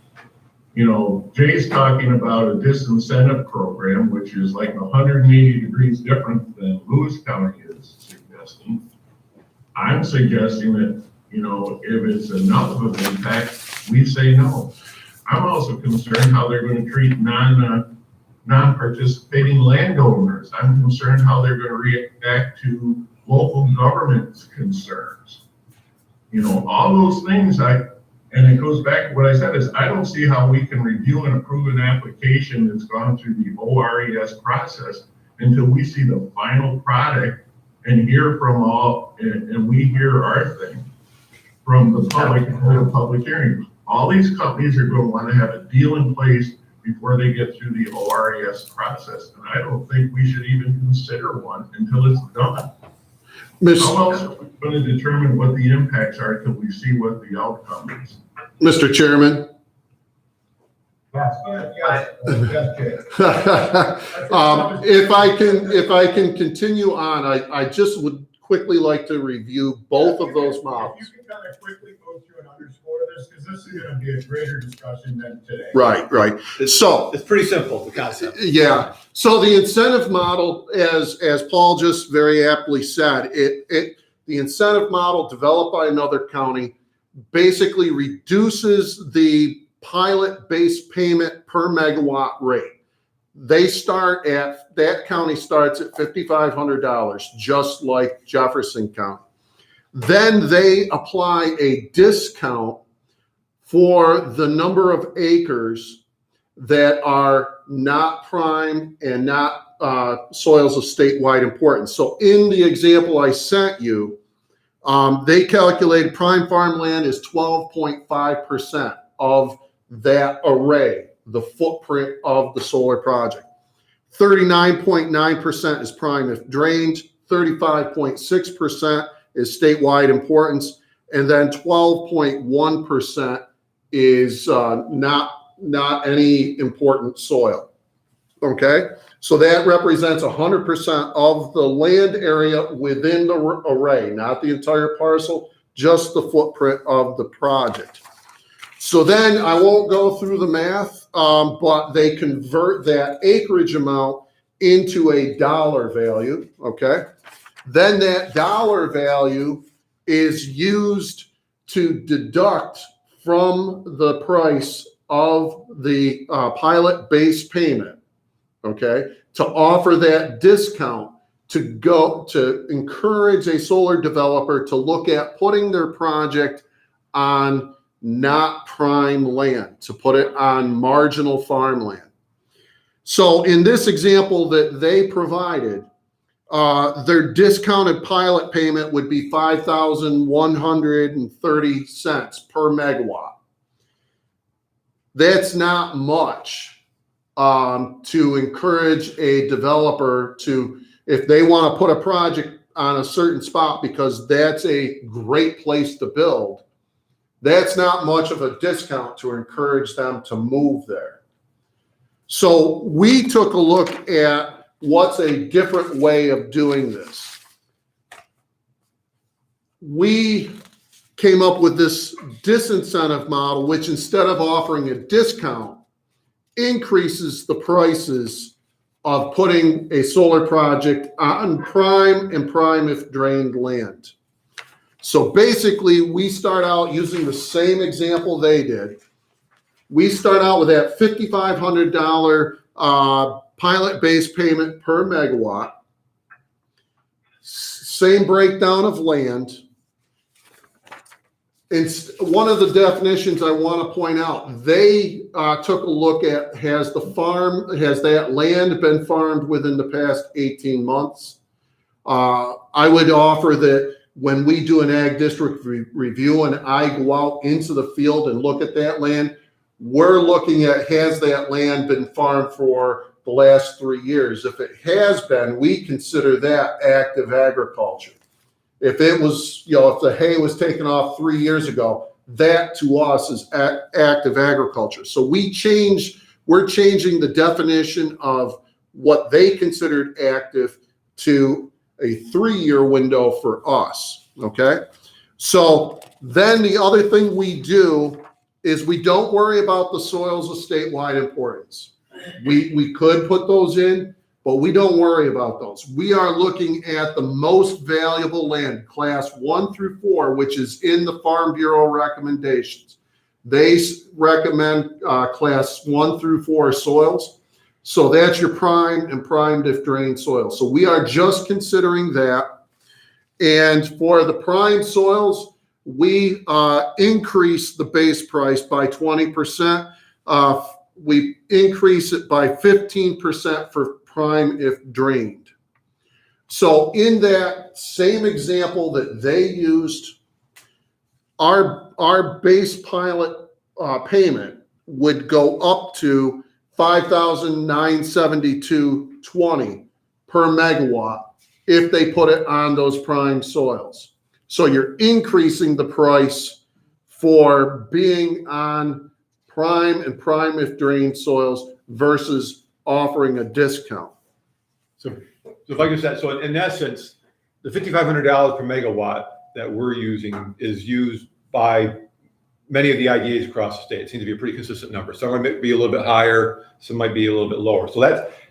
you know, Jay's talking about a disincentive program, which is like 180 degrees different than Lewis County is suggesting. I'm suggesting that, you know, if it's enough of an impact, we say no. I'm also concerned how they're gonna treat non-participating landowners. I'm concerned how they're gonna react to local government's concerns. You know, all those things and it goes back to what I said is I don't see how we can review and approve an application that's gone through the ORES process until we see the final product and hear from all, and we hear our thing from the public and hold a public hearing. All these companies are going to want to have a deal in place before they get through the ORES process. And I don't think we should even consider one until it's done. How else are we going to determine what the impacts are until we see what the outcome is? Mr. Chairman? Yes, Jay. If I can continue on, I just would quickly like to review both of those models. If you can kind of quickly go through and underscore this, because this is gonna be a greater discussion than today. Right. So, It's pretty simple, the concept. yeah, so the incentive model, as Paul just very aptly said, the incentive model developed by another county basically reduces the pilot base payment per megawatt rate. That county starts at $5,500, just like Jefferson County. Then they apply a discount for the number of acres that are not prime and not soils of statewide importance. So in the example I sent you, they calculated prime farmland is 12.5% of that array, the footprint of the solar project. 39.9% is prime if drained, 35.6% is statewide importance, and then 12.1% is not any important soil. Okay, so that represents 100% of the land area within the array, not the entire parcel, just the footprint of the project. So then I won't go through the math, but they convert that acreage amount into a dollar value, okay? Then that dollar value is used to deduct from the price of the pilot base payment, okay, to offer that discount to encourage a solar developer to look at putting their project on not prime land, to put it on marginal farmland. So in this example that they provided, their discounted pilot payment would be 5,130 cents per megawatt. That's not much to encourage a developer to, if they want to put a project on a certain spot because that's a great place to build, that's not much of a discount to encourage them to move there. So we took a look at what's a different way of doing this. We came up with this disincentive model, which instead of offering a discount, increases the prices of putting a solar project on prime and prime if drained land. So basically, we start out using the same example they did. We start out with that $5,500 pilot base payment per megawatt, same breakdown of land. It's one of the definitions I want to point out. They took a look at, has that land been farmed within the past 18 months? I would offer that when we do an ag district review and I go out into the field and look at that land, we're looking at, has that land been farmed for the last 3 years? If it has been, we consider that active agriculture. If it was, if the hay was taken off 3 years ago, that to us is active agriculture. So we're changing the definition of what they considered active to a 3-year window for us, okay? So then the other thing we do is we don't worry about the soils of statewide importance. We could put those in, but we don't worry about those. We are looking at the most valuable land, class 1 through 4, which is in the Farm Bureau recommendations. They recommend class 1 through 4 soils. So that's your prime and primed if drained soil. So we are just considering that. And for the prime soils, we increase the base price by 20%. We increase it by 15% for prime if drained. So in that same example that they used, our base pilot payment would go up to $5,972.20 per megawatt if they put it on those prime soils. So you're increasing the price for being on prime and prime if drained soils versus offering a discount. So if I could say, so in essence, the $5,500 per megawatt that we're using is used by many of the IDAs across the state. It seems to be a pretty consistent number. Some might be a little bit higher, some might be a little bit lower. So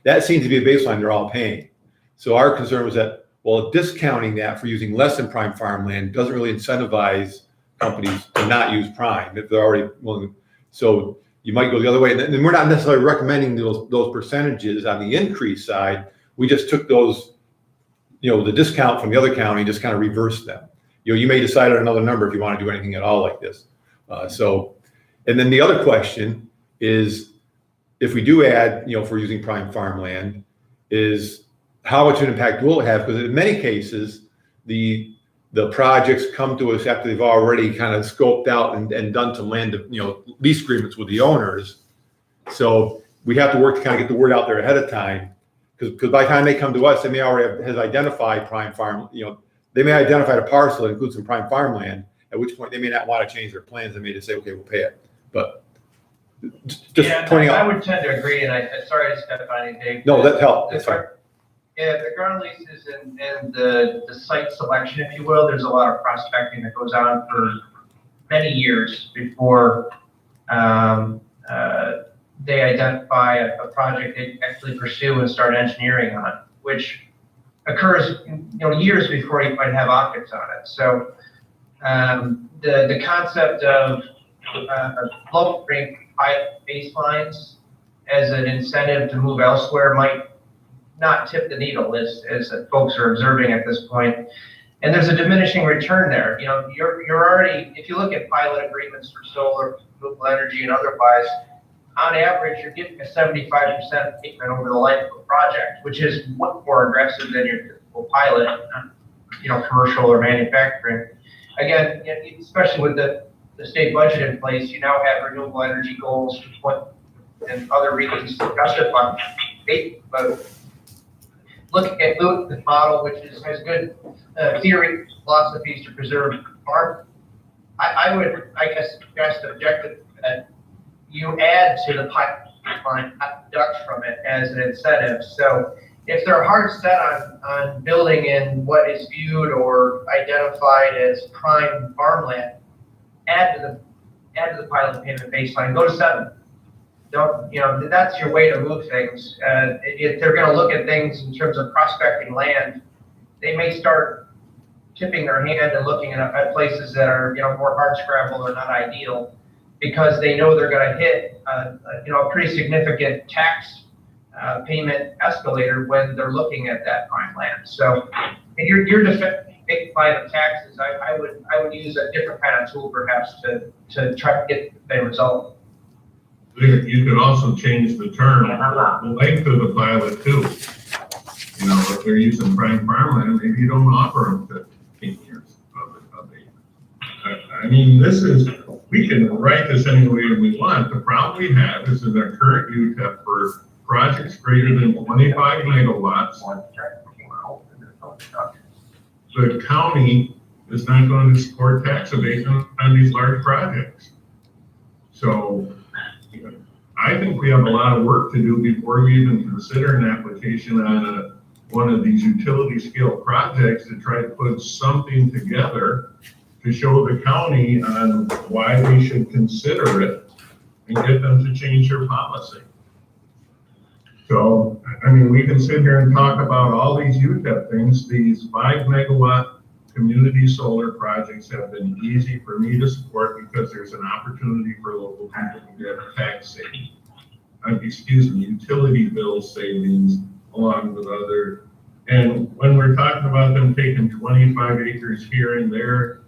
that seems to be a baseline they're all paying. So our concern was that, well, discounting that for using less than prime farmland doesn't really incentivize companies to not use prime if they're already willing. So you might go the other way. And we're not necessarily recommending those percentages on the increase side. We just took those, the discount from the other county, just kind of reversed them. You may decide on another number if you want to do anything at all like this. And then the other question is, if we do add, if we're using prime farmland, is how much of an impact will it have? Because in many cases, the projects come to us after they've already kind of scoped out and done some land, lease agreements with the owners. So we have to work to kind of get the word out there ahead of time, because by the time they come to us, they may already have identified prime farm. They may identify a parcel that includes some prime farmland. At which point they may not want to change their plans. They may just say, "Okay, we'll pay it." But just pointing out. I would tend to agree, and I'm sorry to step on you, Dave. No, that helped. That's fine. Yeah, the ground leases and the site selection, if you will, there's a lot of prospecting that goes on for many years before they identify a project they actually pursue and start engineering on, which occurs, years before you might have optics on it. So the concept of lowering pilot baselines as an incentive to move elsewhere might not tip the needle as folks are observing at this point. And there's a diminishing return there. You're already, if you look at pilot agreements for solar, renewable energy and otherwise, on average, you're getting a 75% payment over the life of a project, which is much more aggressive than your typical municipal pilot, commercial or manufacturing. Again, especially with the state budget in place, you now have renewable energy goals and other reasons to justify. But looking at the model, which has good theory philosophies to preserve farm, I would, I guess, suggest objective that you add to the pipeline, not deduct from it as an incentive. So if they're hard set on building in what is viewed or identified as prime farmland, add to the pilot payment baseline, go to 7. Don't, that's your way to move things. If they're gonna look at things in terms of prospecting land, they may start tipping their hand and looking at places that are, more hard scramble or not ideal, because they know they're gonna hit, a pretty significant tax payment escalator when they're looking at that prime land. So if you're defending by the taxes, I would use a different kind of tool perhaps to try to get the same result. You could also change the term, the length of the pilot too. If they're using prime farmland, maybe you don't offer them 15 years of it. I mean, we can write this any way we want. The problem we have is in our current UTEP for projects greater than 25 megawatts, the county is not going to support tax abatement on these large projects. So I think we have a lot of work to do before we even consider an application on one of these utility scale projects to try to put something together to show the county on why we should consider it and get them to change their policy. So, I mean, we can sit here and talk about all these UTEP things. These 5 megawatt community solar projects have been easy for me to support because there's an opportunity for local people to get tax savings. Utility bill savings along with other. And when we're talking about them taking 25 acres here and there,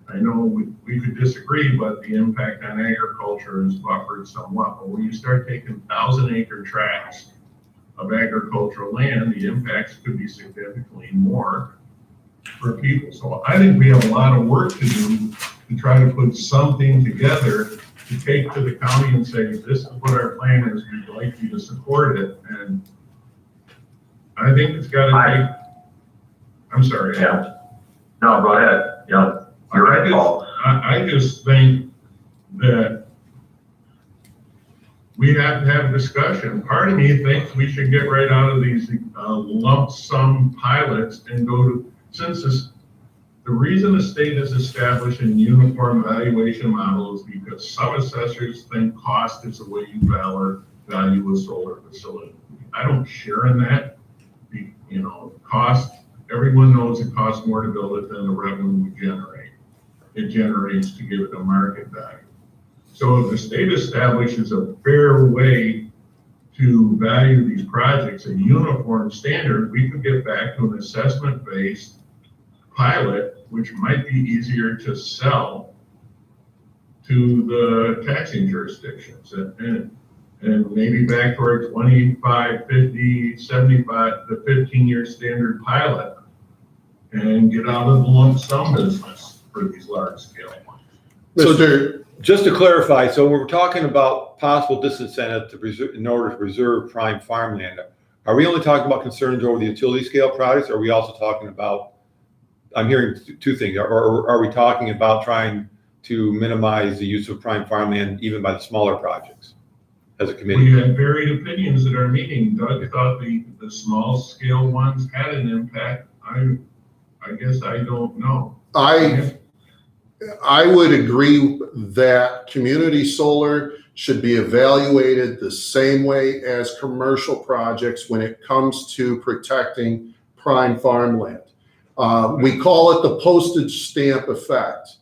I know we could disagree, but the impact on agriculture is buffered somewhat. But when you start taking 1,000-acre tracts of agricultural land, the impacts could be significantly more for people. So I think we have a lot of work to do to try to put something together to take to the county and say, this is what our plan is, we'd like you to support it. And I think it's got to take, I'm sorry. Yeah. No, go ahead. Yeah. You're right, Paul. I just think that we have to have a discussion. Part of me thinks we should get right out of these lump sum pilots and go to, the reason the state is establishing uniform evaluation model is because some assessors think cost is the way you value a solar facility. I don't share in that. Cost, everyone knows it costs more to build it than the revenue we generate. It generates to give it a market value. So if the state establishes a fair way to value these projects, a uniform standard, we could get back to an assessment-based pilot, which might be easier to sell to the taxing jurisdictions. And maybe back to our 25, 50, 75, the 15-year standard pilot and get out of the lump sum business for these large scale ones. So just to clarify, so when we're talking about possible disincentive to preserve, in order to preserve prime farmland, are we only talking about concerns over the utility scale projects? Or are we also talking about, I'm hearing two things, or are we talking about trying to minimize the use of prime farmland even by the smaller projects as a committee? We had varied opinions at our meeting. Doug thought the small scale ones had an impact. I guess I don't know. I would agree that community solar should be evaluated the same way as commercial projects when it comes to protecting prime farmland. We call it the postage stamp effect.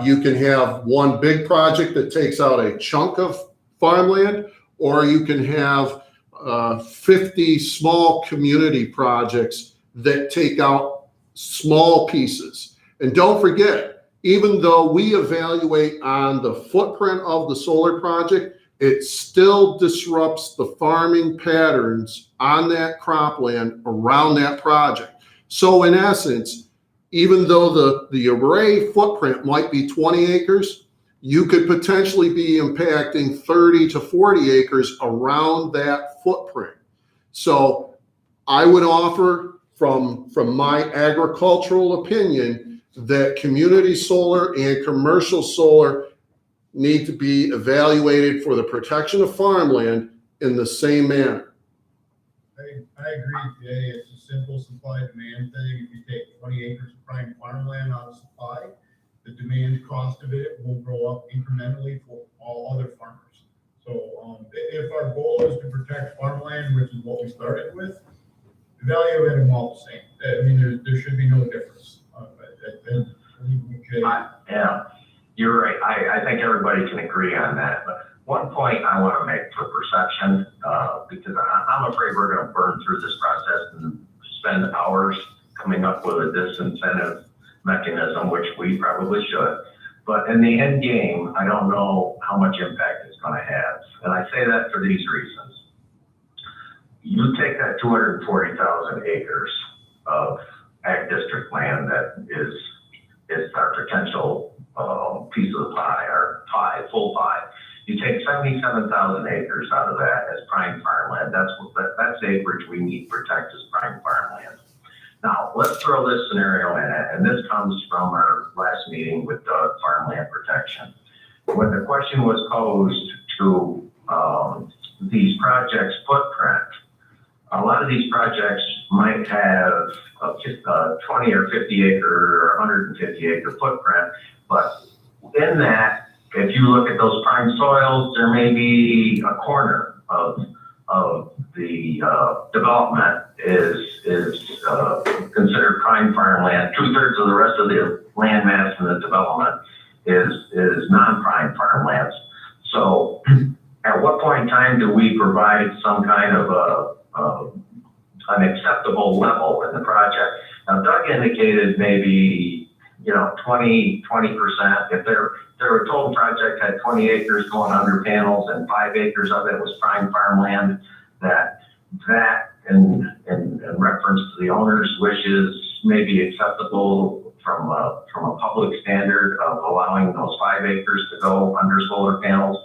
You can have one big project that takes out a chunk of farmland, or you can have 50 small community projects that take out small pieces. And don't forget, even though we evaluate on the footprint of the solar project, it still disrupts the farming patterns on that cropland around that project. So in essence, even though the array footprint might be 20 acres, you could potentially be impacting 30 to 40 acres around that footprint. So I would offer from my agricultural opinion that community solar and commercial solar need to be evaluated for the protection of farmland in the same manner. I agree, Jay. It's a simple supply demand thing. If you take 20 acres of prime farmland out of supply, the demand cost of it will grow up incrementally for all other farmers. So if our goal is to protect farmland, which is what we started with, evaluate them all the same. I mean, there should be no difference. Yeah, you're right. I think everybody can agree on that. But one point I want to make for perception, because I'm afraid we're going to burn through this process and spend hours coming up with a disincentive mechanism, which we probably should. But in the end game, I don't know how much impact it's going to have. And I say that for these reasons. You take that 240,000 acres of ag district land that is our potential piece of the pie, or pie, full pie. You take 77,000 acres out of that as prime farmland. That's acreage we need to protect as prime farmland. Now, let's throw this scenario in it, and this comes from our last meeting with farmland protection. When the question was posed to these projects' footprint, a lot of these projects might have a 20 or 50 acre or 150 acre footprint, but in that, if you look at those prime soils, there may be a corner of the development is considered prime farmland. 2/3 of the rest of the land mass in the development is non-prime farmlands. So at what point in time do we provide some kind of an acceptable level in the project? Now, Doug indicated maybe, 20%. If their total project had 20 acres going under panels and 5 acres of it was prime farmland, that in reference to the owner's wishes may be acceptable from a public standard of allowing those 5 acres to go under solar panels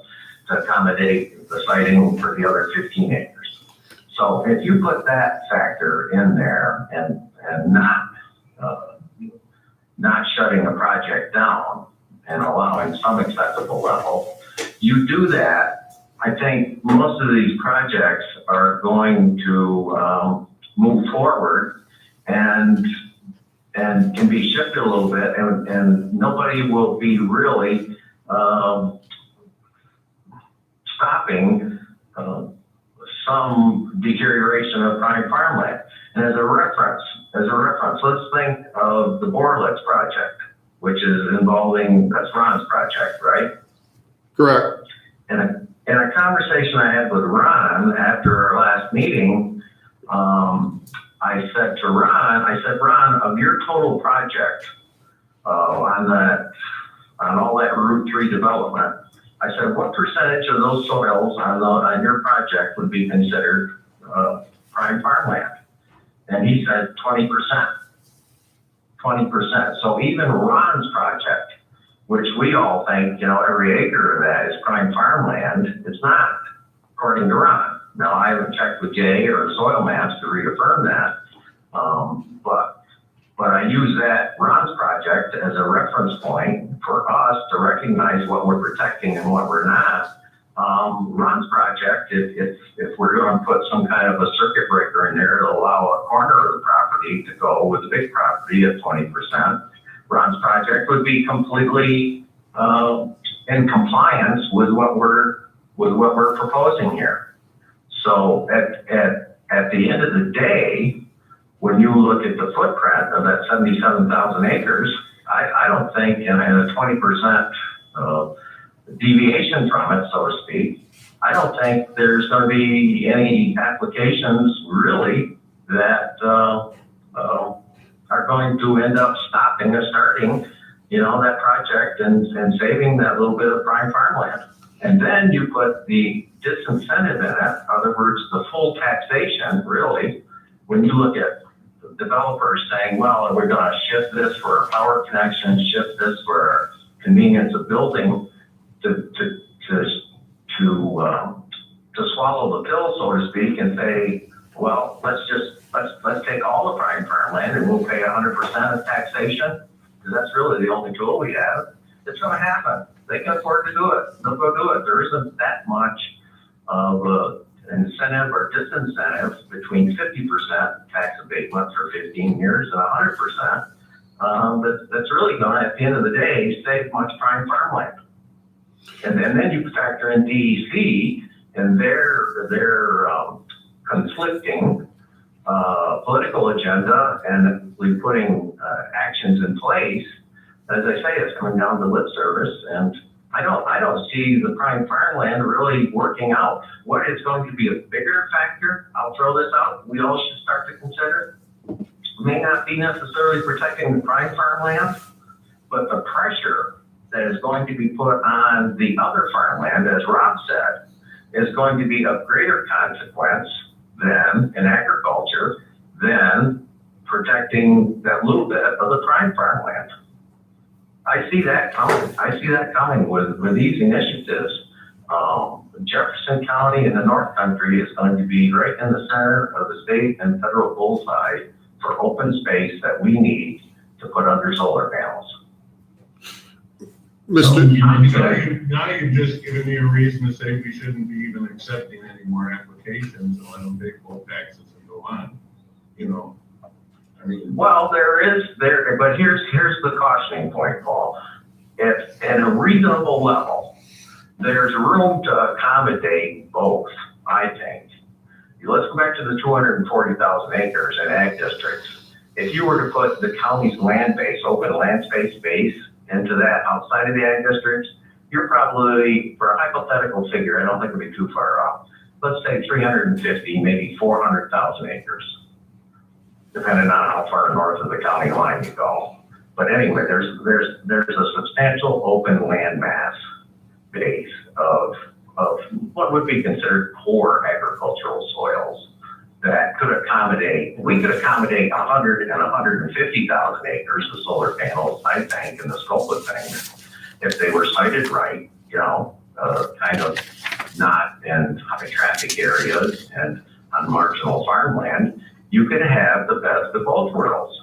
to accommodate the siting for the other 15 acres. So if you put that factor in there and not shutting a project down and allowing some acceptable level, you do that, I think most of these projects are going to move forward and can be shifted a little bit, and nobody will be really stopping some deterioration of prime farmland. And as a reference, let's think of the Borlitz project, which is involving, that's Ron's project, right? Correct. And in a conversation I had with Ron after our last meeting, I said to Ron, of your total project on all that Route 3 development, I said, what percentage of those soils on your project would be considered prime farmland? And he said 20%. 20%. So even Ron's project, which we all think, every acre of that is prime farmland, it's not, according to Ron. Now, I haven't checked with Jay or soil maps to reaffirm that, but I use that Ron's project as a reference point for us to recognize what we're protecting and what we're not. Ron's project, if we're going to put some kind of a circuit breaker in there to allow a corner of the property to go with the big property at 20%, Ron's project would be completely in compliance with what we're proposing here. So at the end of the day, when you look at the footprint of that 77,000 acres, I don't think in a 20% deviation from it, so to speak, I don't think there's going to be any applications really that are going to end up stopping or starting, that project and saving that little bit of prime farmland. And then you put the disincentive in it, in other words, the full taxation, really, when you look at developers saying, well, we're gonna shift this for our power connection, shift this for our convenience of building to swallow the pill, so to speak, and say, well, let's take all the prime farmland and we'll pay 100% of taxation, because that's really the only tool we have. It's gonna happen. They can afford to do it. They'll go do it. There isn't that much of incentive or disincentive between 50% tax abatement for 15 years and 100%. That's really gonna, at the end of the day, save much prime farmland. And then you factor in DEC and their conflicting political agenda and putting actions in place. As I say, it's coming down to lip service, and I don't see the prime farmland really working out. What is going to be a bigger factor, I'll throw this out, we all should start to consider, may not be necessarily protecting the prime farmland, but the pressure that is going to be put on the other farmland, as Rob said, is going to be of greater consequence than in agriculture than protecting that little bit of the prime farmland. I see that coming. I see that coming with these initiatives. Jefferson County and the North Country is going to be right in the center of the state and federal bullseye for open space that we need to put under solar panels. Now you've just given me a reason to say we shouldn't be even accepting any more applications and let them pay full taxes and go on. You know, I mean. Well, but here's the cautioning point, Paul. If at a reasonable level, there's room to accommodate both, I think. Let's go back to the 240,000 acres in ag districts. If you were to put the county's land base, open land space base, into that outside of the ag districts, you're probably, for a hypothetical figure, I don't think it'd be too far off. Let's say 350, maybe 400,000 acres, depending on how far north of the county line you go. But anyway, there's a substantial open land mass base of what would be considered core agricultural soils that could accommodate, we could accommodate 100 and 150,000 acres of solar panels, I think, in the scope of things, if they were sited right, you know, kind of not in high traffic areas and on marginal farmland. You could have the best of both worlds.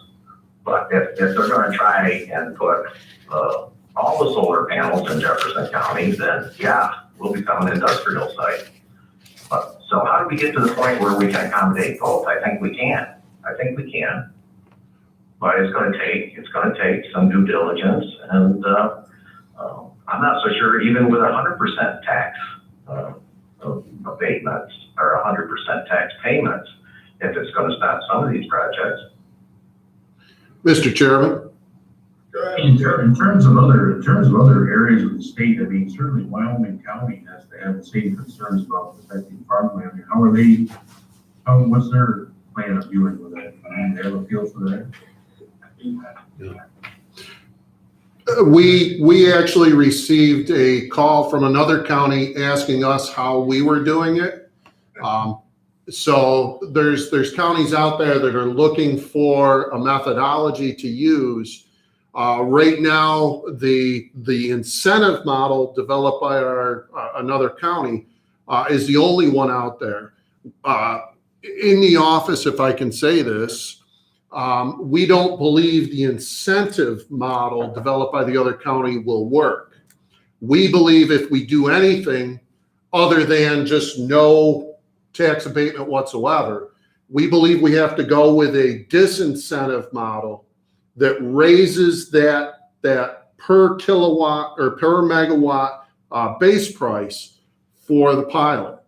But if they're going to try and put all the solar panels in Jefferson County, then yeah, we'll become an industrial site. So how do we get to the point where we can accommodate both? I think we can. But it's going to take some due diligence, and I'm not so sure even with 100% tax abatements or 100% tax payments, if it's going to stop some of these projects. Mr. Chairman? In terms of other areas of the state, I mean, certainly Wyoming County has to have the same concerns about protecting farmland. I mean, what's their plan of dealing with that? Do they have a feel for that? We actually received a call from another county asking us how we were doing it. So there's counties out there that are looking for a methodology to use. Right now, the incentive model developed by another county is the only one out there. In the office, if I can say this, we don't believe the incentive model developed by the other county will work. We believe if we do anything other than just no tax abatement whatsoever, we believe we have to go with a disincentive model that raises that per kilowatt or per megawatt base price for the pilot.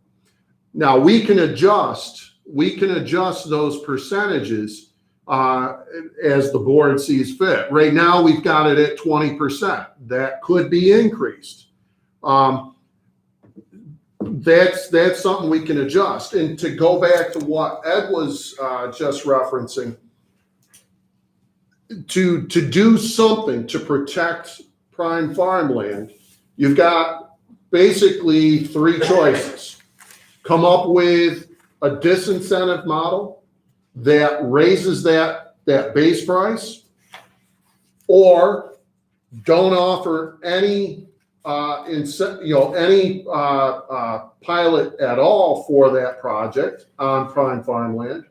Now we can adjust those percentages as the board sees fit. Right now we've got it at 20%. That could be increased. That's something we can adjust. And to go back to what Ed was just referencing, to do something to protect prime farmland, you've got basically three choices. Come up with a disincentive model that raises that base price, or don't offer any any pilot at all for that project on prime farmland,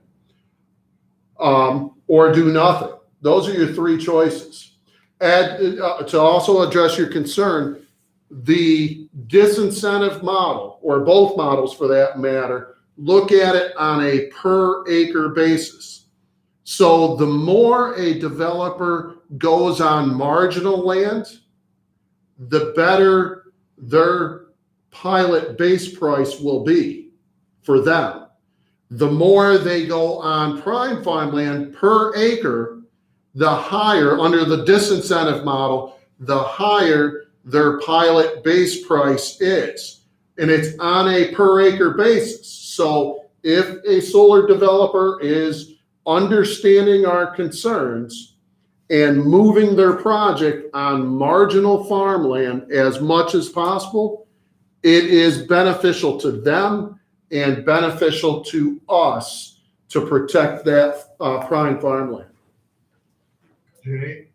or do nothing. Those are your three choices. And to also address your concern, the disincentive model, or both models for that matter, look at it on a per acre basis. So the more a developer goes on marginal land, the better their pilot base price will be for them. The more they go on prime farmland per acre, the higher, under the disincentive model, the higher their pilot base price is. And it's on a per acre basis. So if a solar developer is understanding our concerns and moving their project on marginal farmland as much as possible, it is beneficial to them and beneficial to us to protect that prime farmland. Jay,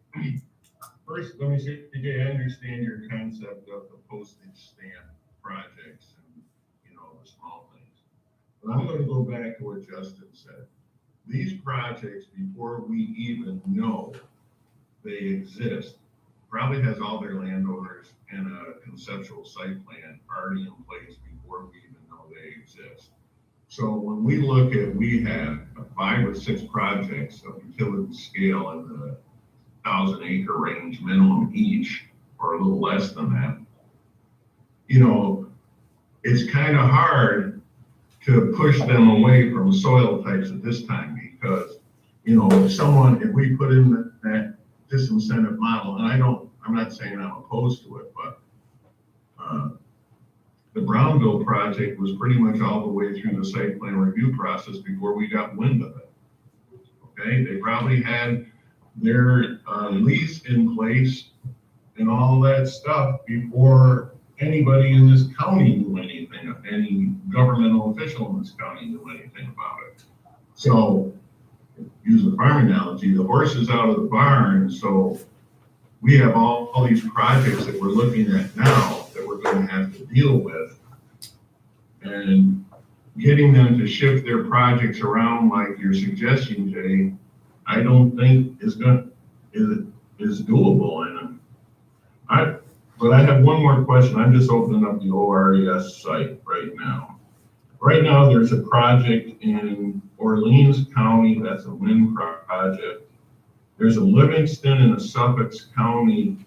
first, let me say, Jay, I understand your concept of the postage stamp projects and, the small things. But I'm gonna go back to what Justin said. These projects, before we even know they exist, probably has all their landowners and a conceptual site plan already in place before we even know they exist. So when we look at, we have 5 or 6 projects of utility scale in the 1,000 acre range minimum each, or a little less than that. It's kind of hard to push them away from soil types at this time because, if we put in that disincentive model, and I'm not saying I'm opposed to it, but the Brownville project was pretty much all the way through the site plan review process before we got wind of it. Okay, they probably had their lease in place and all that stuff before anybody in this county knew anything, any governmental official in this county knew anything about it. So, use a farm analogy, the horse is out of the barn, so we have all these projects that we're looking at now that we're going to have to deal with, and getting them to shift their projects around like you're suggesting, Jay, I don't think is doable. But I have one more question. I'm just opening up the ORES site right now. Right now, there's a project in Orleans County that's a wind project. There's a Livingston and a Suffolk County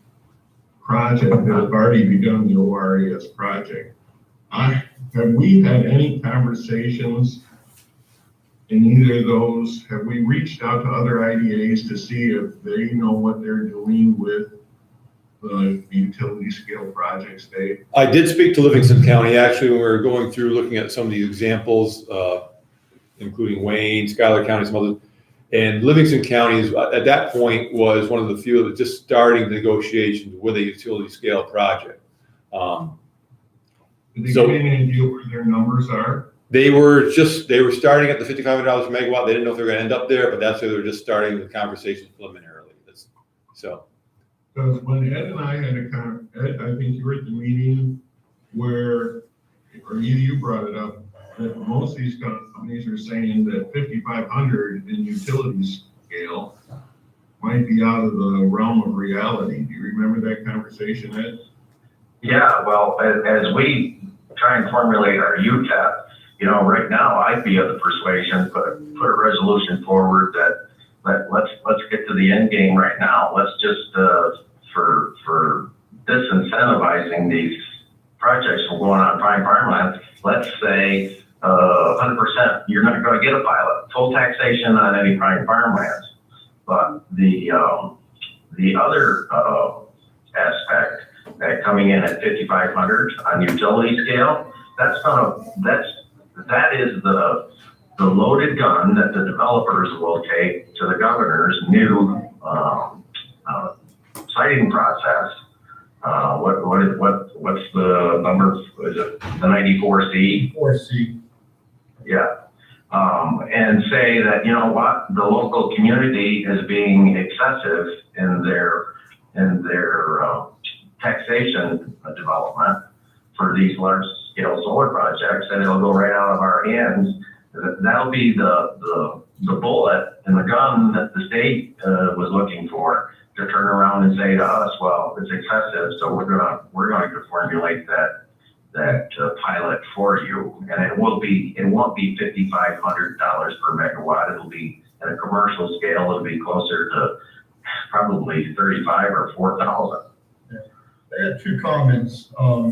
project that have already begun the ORES project. Have we had any conversations in either of those? Have we reached out to other IDAs to see if they know what they're doing with the utility scale projects, Dave? I did speak to Livingston County, actually, when we were going through looking at some of the examples, including Wayne, Schuyler County, some others. And Livingston County is, at that point, was one of the few that was just starting negotiations with a utility scale project. Did they give any idea where their numbers are? They were starting at the $5,500 per megawatt. They didn't know if they were going to end up there, but that's where they were just starting the conversations preliminarily. Because when Ed and I had Ed, I think you were at the meeting where, or either you brought it up, that most of these companies are saying that 5,500 in utility scale might be out of the realm of reality. Do you remember that conversation, Ed? Yeah, well, as we try and formulate our UTEP, right now I'd be of the persuasion, put a resolution forward that let's get to the end game right now. Let's just for disincentivizing these projects from going on prime farmland, let's say 100%. You're not going to get a pilot, full taxation on any prime farmlands. But the other aspect that coming in at 5,500 on utility scale, that is the loaded gun that the developers will take to the governor's new siting process. What's the number? Is it the 94C? 4C. Yeah. and say that, you know what, the local community is being excessive in their taxation development for these large scale solar projects, and it'll go right out of our hands. That'll be the bullet in the gun that the state was looking for, to turn around and say to us, well, it's excessive, so we're going to formulate that pilot for you, and it won't be $5,500 per megawatt. It'll be at a commercial scale. It'll be closer to probably 35 or 4,000. I had two comments, I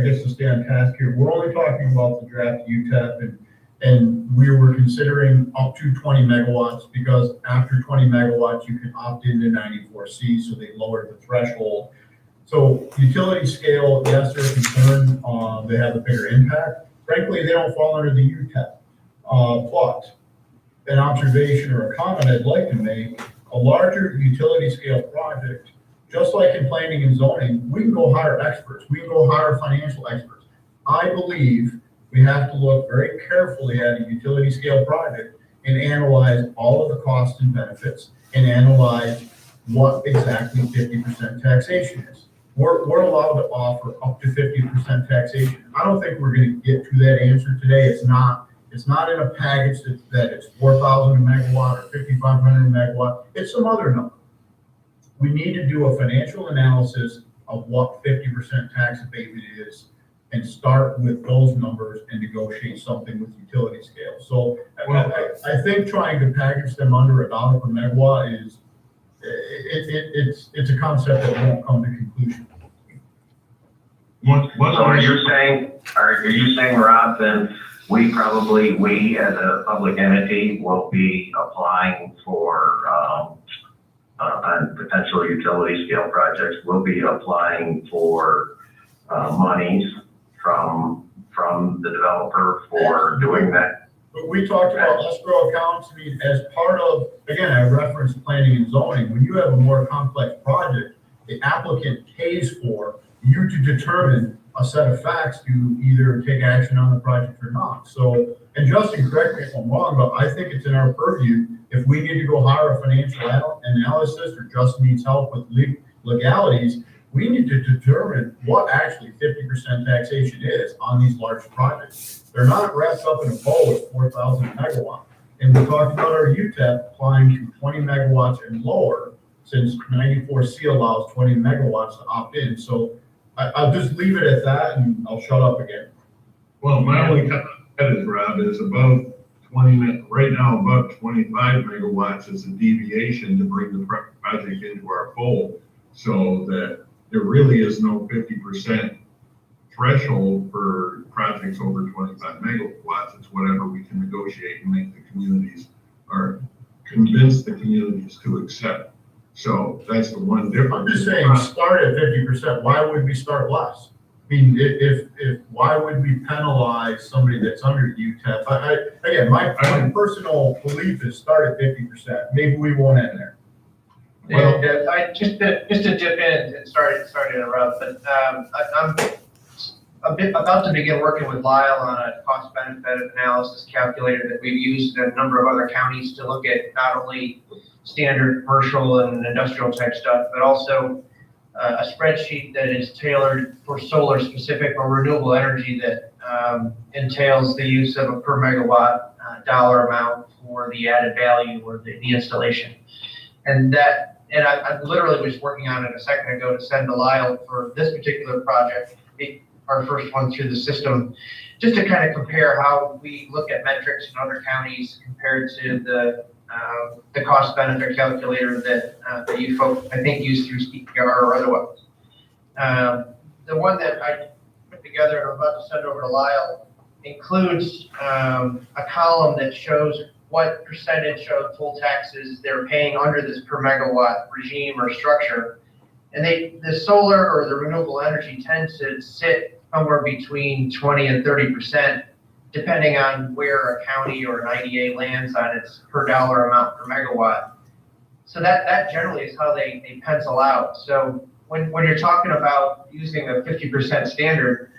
guess to stay on task here. We're only talking about the draft UTEP, and we were considering up to 20 megawatts, because after 20 megawatts, you can opt into 94C, so they lowered the threshold. So utility scale, yes, they're concerned, they have a bigger impact. Frankly, they don't fall under the UTEP. But an observation or a comment I'd like to make, a larger utility scale project, just like in planning and zoning, we can go hire experts. We can go hire financial experts. I believe we have to look very carefully at a utility scale project and analyze all of the costs and benefits, and analyze what exactly 50% taxation is. We're allowed to offer up to 50% taxation. I don't think we're going to get to that answer today. It's not in a package that it's 4,000 a megawatt or 5,500 a megawatt. It's some other number. We need to do a financial analysis of what 50% tax abatement is, and start with those numbers and negotiate something with utility scale. So I think trying to package them under $1 per megawatt is, it's a concept that won't come to conclusion. So are you saying, Rob, then we as a public entity will be applying for, on potential utility scale projects, we'll be applying for monies from the developer for doing that? But we talked about escrow accounts. I mean, as part of, again, I referenced planning and zoning. When you have a more complex project, the applicant pays for you to determine a set of facts to either take action on the project or not. So, and Justin, correct me if I'm wrong, but I think it's in our purview, if we need to go hire a financial analysis, or Justin needs help with legalities, we need to determine what actually 50% taxation is on these large projects. They're not wrapped up in a bow at 4,000 megawatt. And we talked about our UTEP applying to 20 megawatts and lower, since 94C allows 20 megawatts to opt in. So I'll just leave it at that, and I'll shut up again. Well, my only comment is, Rob, is above 20, right now above 25 megawatts is a deviation to bring the project into our fold, so that there really is no 50% threshold for projects over 25 megawatts. It's whatever we can negotiate and make the communities, or convince the communities to accept. So that's the one difference. I'm just saying, start at 50%. Why would we start less? I mean, if why would we penalize somebody that's under UTEP? Again, my personal belief is start at 50%. Maybe we won't end there. Well, I just to dip in and sorry to interrupt, but I'm about to begin working with Lyle on a cost benefit analysis calculator that we've used in a number of other counties to look at not only standard commercial and industrial type stuff, but also a spreadsheet that is tailored for solar specific or renewable energy that entails the use of a per megawatt dollar amount for the added value or the installation. And I literally was working on it a second ago to send to Lyle for this particular project, our first one through the system, just to kind of compare how we look at metrics in other counties compared to the cost benefit calculator that you folks, I think, use through CPR or otherwise. The one that I put together and I'm about to send over to Lyle includes a column that shows what percentage of full taxes they're paying under this per megawatt regime or structure. And the solar or the renewable energy tends to sit somewhere between 20 and 30%, depending on where a county or an IDA lands on its per dollar amount per megawatt. So that generally is how they pencil out. So when you're talking about using a 50% standard,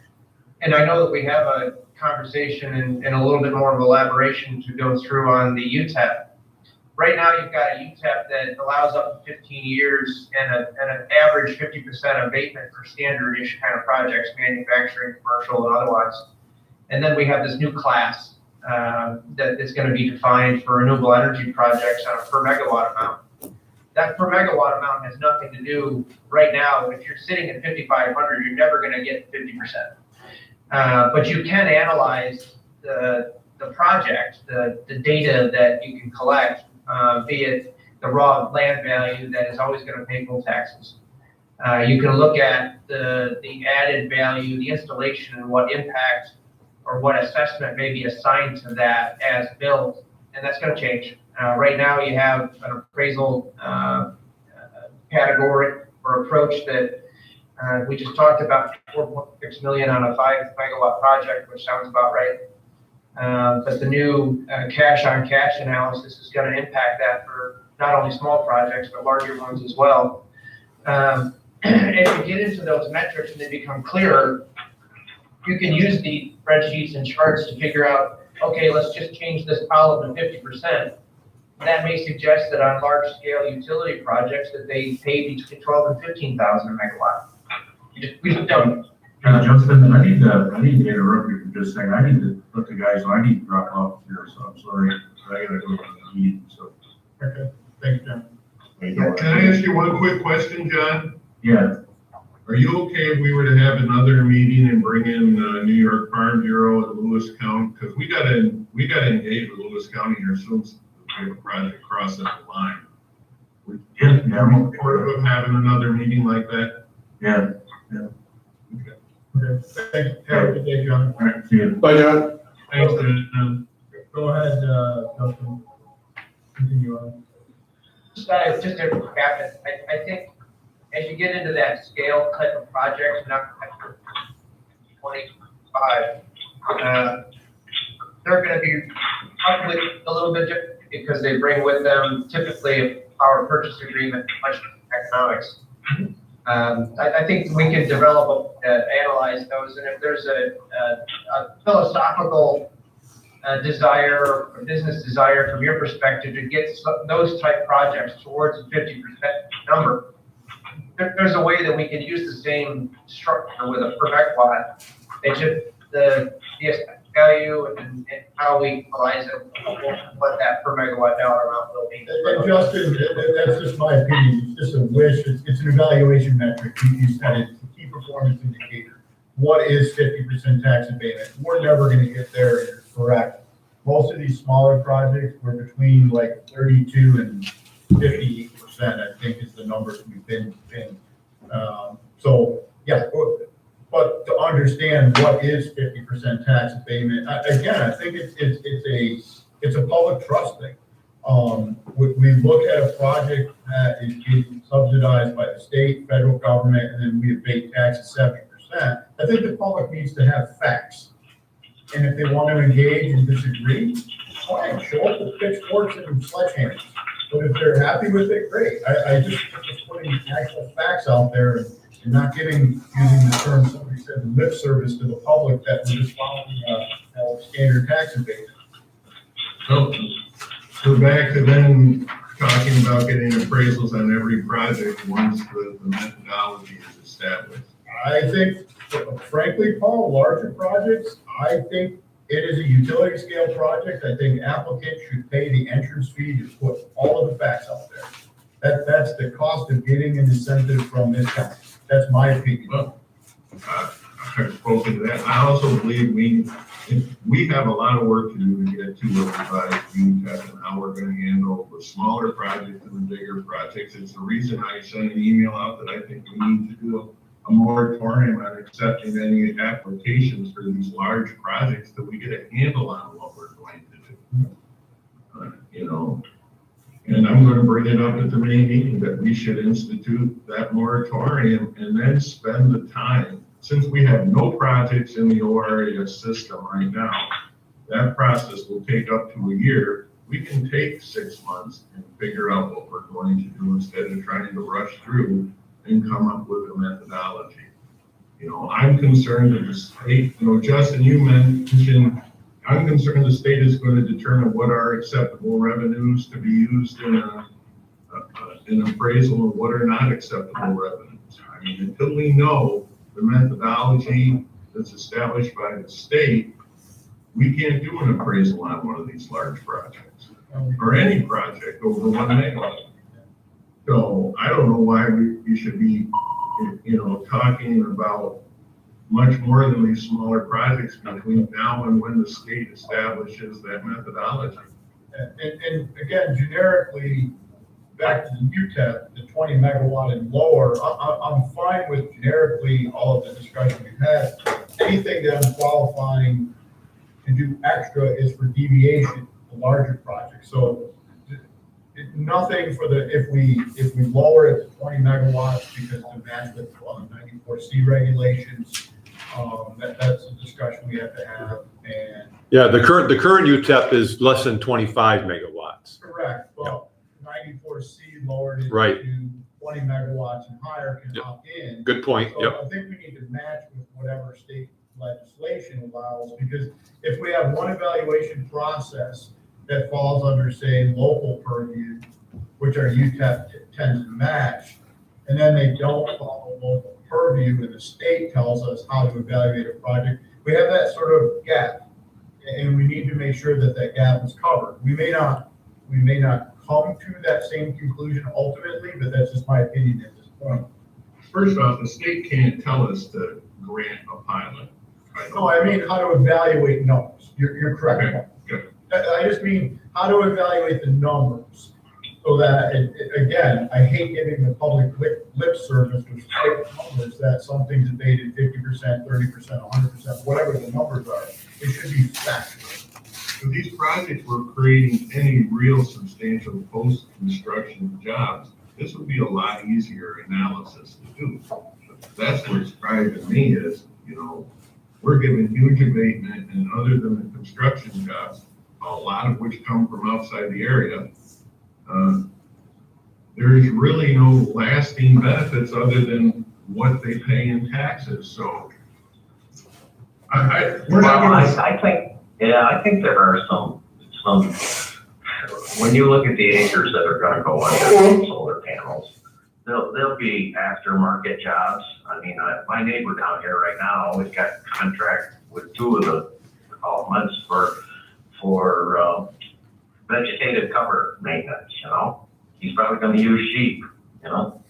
and I know that we have a conversation and a little bit more of elaboration to go through on the UTEP. Right now, you've got a UTEP that allows up to 15 years and an average 50% abatement for standard-ish kind of projects, manufacturing, commercial, and otherwise. And then we have this new class that is going to be defined for renewable energy projects on a per megawatt amount. That per megawatt amount has nothing to do right now. If you're sitting at 5,500, you're never going to get 50%. But you can analyze the project, the data that you can collect, be it the raw land value that is always going to pay full taxes. You can look at the added value, the installation, and what impact or what assessment may be assigned to that as built, and that's going to change. Right now, you have an appraisal category or approach that we just talked about, 4.6 million on a 5 megawatt project, which sounds about right. But the new cash on cash analysis is going to impact that for not only small projects, but larger ones as well. And if you get into those metrics and they become clearer, you can use the spreadsheets and charts to figure out, okay, let's just change this column to 50%. That may suggest that on large scale utility projects that they pay between 12 and 15,000 a megawatt. We just don't. Justin, I need to interrupt you for just a second. I need to let the guys know I need to drop off here, so I'm sorry. I gotta go to the meeting, so. Okay, thanks, John. Can I ask you one quick question, John? Yeah, Are you okay if we were to have another meeting and bring in New York Farm Bureau and Lewis County? Because we got to engage with Lewis County here soon as we have a project crossing the line. yeah, We're having another meeting like that? yeah. Okay, thanks. Have a good day, John. All right, see you. Bye, John. Thanks, Go ahead, Justin. Continue on. Just to recap it, I think as you get into that scale type of project, not 25, they're going to be probably a little bit different because they bring with them typically a power purchase agreement, much economics. I think we can develop, analyze those, and if there's a philosophical desire or business desire from your perspective to get those type projects towards a 50% number, there's a way that we can use the same structure with a per megawatt. It's just the value and how we equalize it, what that per megawatt dollar amount will be. And Justin, that's just my opinion. It's just a wish. It's an evaluation metric. You said it's a key performance indicator. What is 50% tax abatement? We're never going to get there. You're correct. Most of these smaller projects were between like 32 and 58%, I think is the numbers we've been in. So yeah, but to understand what is 50% tax abatement, again, I think it's a public trust thing. We look at a project that is being subsidized by the state, federal government, and then we abate taxes 70%. I think the public needs to have facts. And if they want to engage and disagree, fine, show up with pitchforks and sledgehammers. But if they're happy with it, great. I just putting actual facts out there and not using the term somebody said lip service to the public that we're just following standard tax abatement. So back to then talking about getting appraisals on every project once the methodology is established. I think, frankly, Paul, larger projects, I think it is a utility scale project. I think applicants should pay the entrance fee to put all of the facts out there. That's the cost of getting an incentive from this county. That's my opinion. Well, I've spoken to that. I also believe we have a lot of work to do to get to a revised UTEP and how we're going to handle the smaller projects and the bigger projects. It's the reason I sent an email out that I think we need to do a moratorium on accepting any applications for these large projects till we get a handle on what we're going to do. And I'm going to bring it up at the May meeting that we should institute that moratorium and then spend the time. Since we have no projects in the ORAS system right now, that process will take up to a year. We can take 6 months and figure out what we're going to do instead of trying to rush through and come up with a methodology. You know, I'm concerned that the state, you know, Justin, you mentioned, I'm concerned the state is going to determine what are acceptable revenues to be used in an appraisal and what are not acceptable revenues. I mean, until we know the methodology that's established by the state, we can't do an appraisal on one of these large projects or any project over 1 megawatt. So I don't know why we should be, you know, talking about much more than these smaller projects between now and when the state establishes that methodology. And again, generically, back to the UTEP, the 20 megawatt and lower, I'm fine with generically all of the discussion we've had. Anything that I'm qualifying to do extra is for deviation, the larger projects. So nothing for the, if we lower it to 20 megawatts because to match with 94C regulations, that's a discussion we have to have. And Yeah, the current UTEP is less than 25 megawatts. correct, but 94C lowered it Right. to 20 megawatts and higher can opt in. Good point, So yep. I think we need to match with whatever state legislation allows, because if we have one evaluation process that falls under, say, local purview, which our UTEP tends to match, and then they don't follow local purview and the state tells us how to evaluate a project, we have that sort of gap. And we need to make sure that that gap is covered. We may not come to that same conclusion ultimately, but that's just my opinion at this point. First off, the state can't tell us to grant a pilot. No, I mean, how to evaluate numbers. You're correct. Okay, good. I just mean how to evaluate the numbers so that, again, I hate giving the public lip service with fake numbers that something's debated 50%, 30%, 100%, whatever the numbers are. It should be factual. If these projects were creating any real substantial post-construction jobs, this would be a lot easier analysis to do. That's what's driving me is, you know, we're giving huge abatement, and other than the construction jobs, a lot of which come from outside the area, there's really no lasting benefits other than what they pay in taxes. So we're not gonna. I think there are some, when you look at the acres that are gonna go under solar panels, there'll be aftermarket jobs. I mean, my neighbor down here right now always got a contract with 2 of the months for vegetative cover maintenance, you know? He's probably gonna use sheep, you know?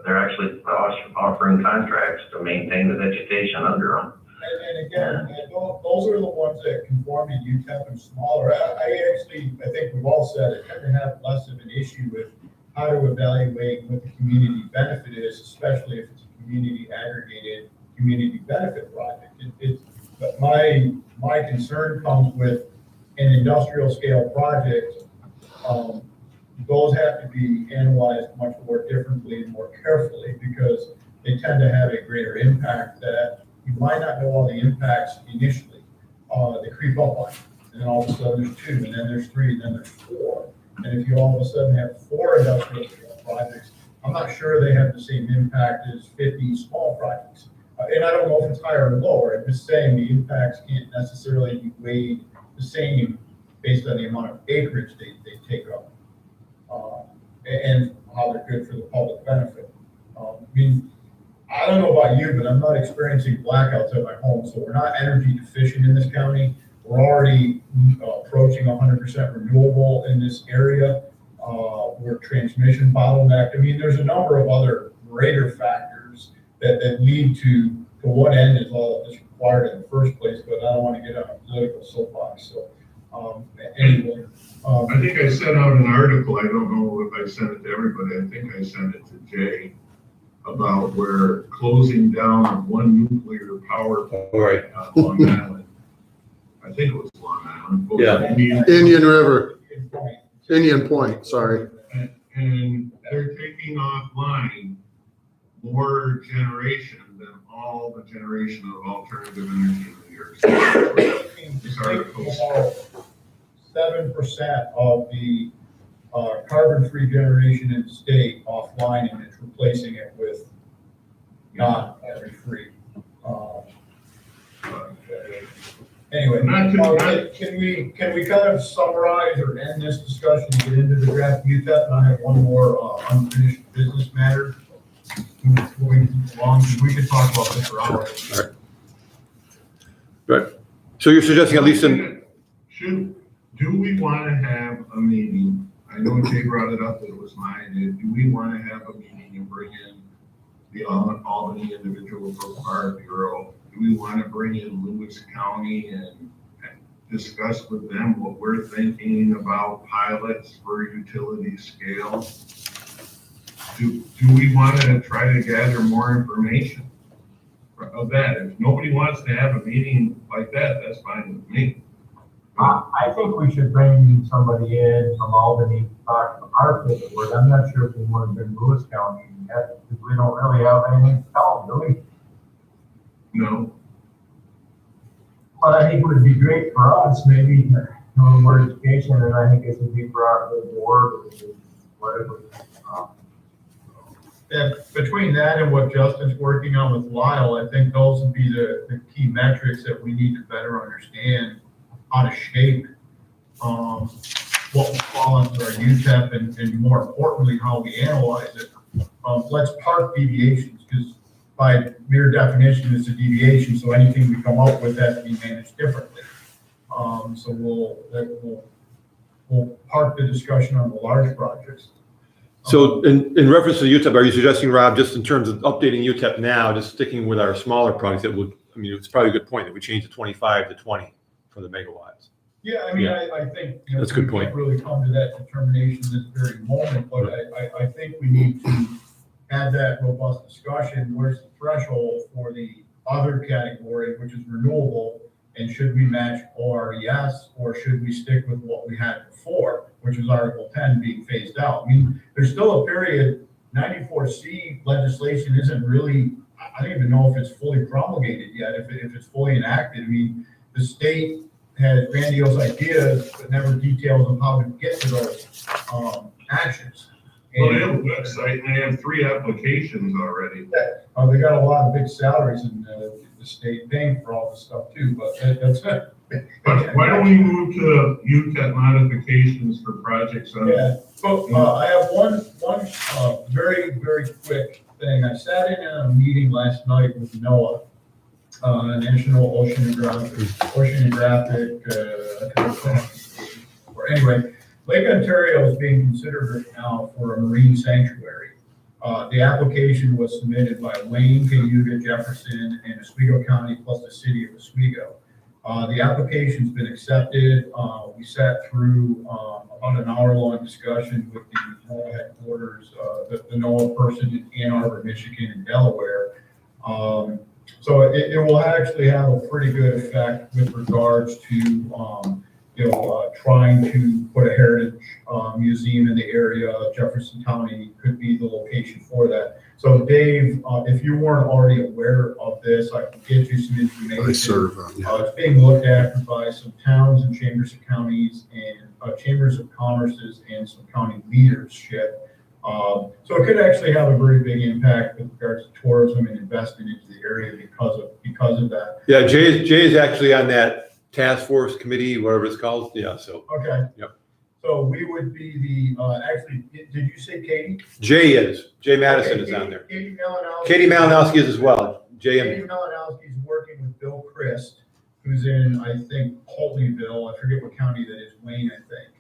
They're actually offering contracts to maintain the vegetation under them. And again, those are the ones that conform to UTEP and smaller. I think we've all said it, tend to have less of an issue with how to evaluate what the community benefit is, especially if it's a community aggregated community benefit project. But my concern comes with an industrial scale project. Those have to be analyzed much more differently and more carefully because they tend to have a greater impact that you might not know all the impacts initially. They creep up on you, and then all of a sudden there's 2, and then there's 3, and then there's 4. And if you all of a sudden have 4 industrial scale projects, I'm not sure they have the same impact as 50 small projects. And I don't know if it's higher or lower. I'm just saying the impacts can't necessarily be weighed the same based on the amount of acreage they take up. And how they're good for the public benefit. I mean, I don't know about you, but I'm not experiencing blackouts at my home, so we're not energy deficient in this county. We're already approaching 100% renewable in this area. We're transmission bottlenecked. I mean, there's a number of other greater factors that lead to what end is all of this required in the first place, but I don't want to get on a political soapbox. So anyway. I think I sent out an article, I don't know if I sent it to everybody, I think I sent it to Jay, about where closing down of 1 nuclear power plant on Long Island. I think it was Long Island. Yeah. Indian River, Indian Point, sorry. And they're taking offline more generation than all the generation of alternative energy in New York City. This article's 7% of the carbon-free generation in the state offline, and it's replacing it with not every free. Anyway, Not to- can we kind of summarize or end this discussion and get into the draft UTEP? And I have one more unfinished business matter. Moving along, we could talk about this for hours. Right. So you're suggesting at least in, Do we want to have a meeting? I know Jay brought it up, that it was my idea. Do we want to have a meeting and bring in the Albany individual for our bureau? Do we want to bring in Lewis County and discuss with them what we're thinking about pilots for utility scale? Do we want to try to gather more information of that? If nobody wants to have a meeting like that, that's fine with me. I think we should bring somebody in from Albany to talk to our board. I'm not sure if we want to bring Lewis County yet, because we don't really have anything to tell them, do we? No. But I think it would be great for us, maybe a little more education, and I think it would be for our whole board, or whatever. And between that and what Justin's working on with Lyle, I think those would be the key metrics that we need to better understand how to shape what we fall under our UTEP and more importantly, how we analyze it. Let's park deviations, because by mere definition, it's a deviation, so anything we come up with has to be managed differently. So we'll park the discussion on the large projects. so in reference to UTEP, are you suggesting, Rob, just in terms of updating UTEP now, just sticking with our smaller projects, that would, I mean, it's probably a good point that we change the 25 to 20 for the megawatts. Yeah, I mean, Yeah. I think, That's a good we point. can't really come to that determination this very moment, but I think we need to have that robust discussion. Where's the threshold for the other category, which is renewable? And should we match ORES, or should we stick with what we had before, which was Article 10 being phased out? I mean, there's still a period, 94C legislation isn't really, I don't even know if it's fully promulgated yet, if it's fully enacted. I mean, the state has grandiose ideas, but never details on how to get to those actions. Well, they have a website and they have 3 applications already. They got a lot of big salaries in the state paying for all this stuff too, but that's it. But why don't we move to UTEP modifications for projects on? Yeah, so I have one very, very quick thing. I sat in a meeting last night with NOAA, National Oceanographic or anyway, Lake Ontario is being considered right now for a marine sanctuary. The application was submitted by Wayne, Cayuga, Jefferson, and Oswego County, plus the city of Oswego. The application's been accepted. We sat through about an hour-long discussion with the NOAA headquarters, the NOAA person in Ann Arbor, Michigan, and Delaware. So it will actually have a pretty good effect with regards to trying to put a heritage museum in the area. Jefferson County could be the location for that. So Dave, if you weren't already aware of this, I can get you some information. I serve on, It's being looked at by some towns and chambers of counties and chambers of commerces and some county leadership. So it could actually have a very big impact with regards to tourism and investment into the area because of that. Yeah, Jay is actually on that task force committee, whatever it's called. Yeah, so. Okay. Yep. So we would be the, actually, did you say Katie? Jay Madison Okay, is on there. Katie Malinowski. Katie Malinowski is as well. Katie Malinowski is working with Bill Christ, who's in, I think, Holdingville. I forget what county that is, Wayne, I think.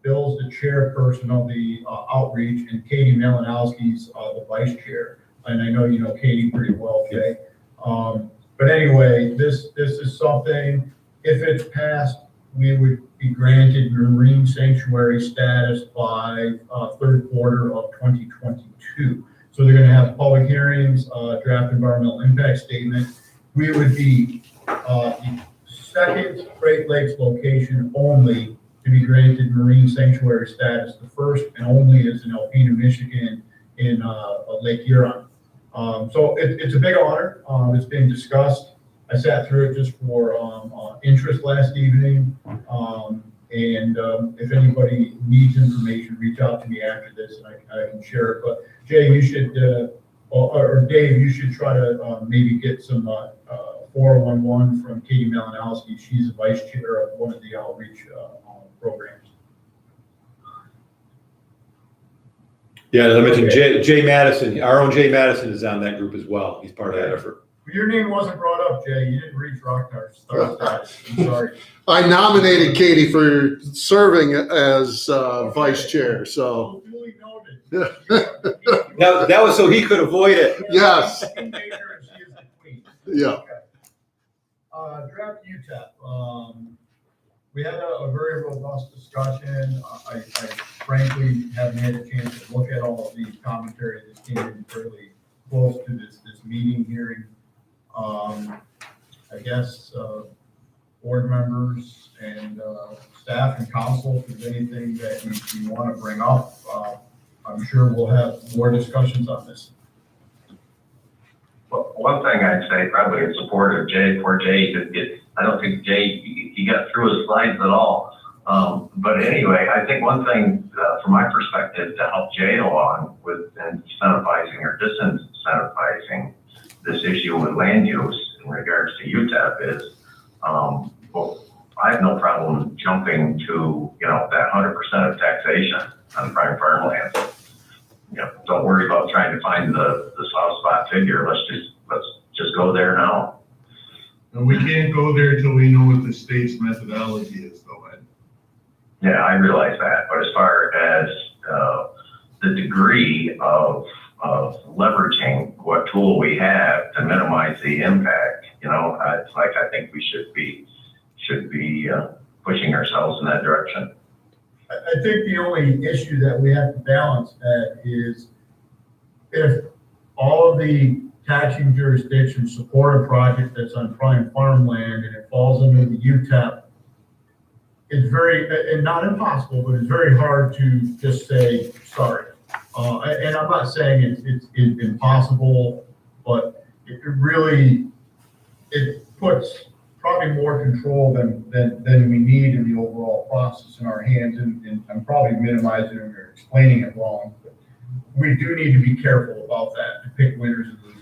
Bill's the chairperson of the outreach, and Katie Malinowski's the vice chair. And I know you know Katie pretty well, Jay. But anyway, this is something, if it's passed, we would be granted marine sanctuary status by third quarter of 2022. So they're going to have public hearings, draft environmental impact statement. We would be the second Great Lakes location only to be granted marine sanctuary status. The first and only is in Alpena, Michigan, in Lake Huron. So it's a big honor. It's being discussed. I sat through it just for interest last evening. And if anybody needs information, reach out to me after this and I can share it. But Jay, you should or Dave, you should try to, maybe get some, 411 from Katie Malinowski. She's the vice chair of one of the outreach, programs. Yeah, as I mentioned, Okay. Jay Madison, our own Jay Madison is on that group as well. He's part of that effort. Your name wasn't brought up, Jay. You didn't reach rock star status. I'm sorry. I nominated Katie for serving as vice chair, so, Duly noted. That was so he could avoid it. yes, Kingmaker, and she is the queen. yeah. Okay. Draft UTEP. We had a very robust discussion. I frankly haven't had a chance to look at all of the commentary that came in fairly close to this meeting hearing. I guess, board members and, staff and council, if there's anything that you want to bring up, I'm sure we'll have more discussions on this. Well, one thing I'd say, probably in support of Jay, poor Jay, I don't think Jay, he got through his slides at all. But anyway, I think one thing, from my perspective, to help Jay along with incentivizing or disincentivizing this issue with land use in regards to UTEP is, well, I have no problem jumping to, that 100% of taxation on prime farmland. Don't worry about trying to find the soft spot figure. Let's just go there now. And we can't go there till we know what the state's methodology is, though, Ed. Yeah, I realize that, but as far as the degree of leveraging what tool we have to minimize the impact, I think we should be pushing ourselves in that direction. I think the only issue that we have to balance that is if all of the taxing jurisdictions support a project that's on prime farmland and it falls under the UTEP, it's very, and not impossible, but it's very hard to just say, sorry. And I'm not saying it's impossible, but it really, it puts probably more control than we need in the overall process in our hands, and I'm probably minimizing it or explaining it wrong, but we do need to be careful about that, to pick winners and losers.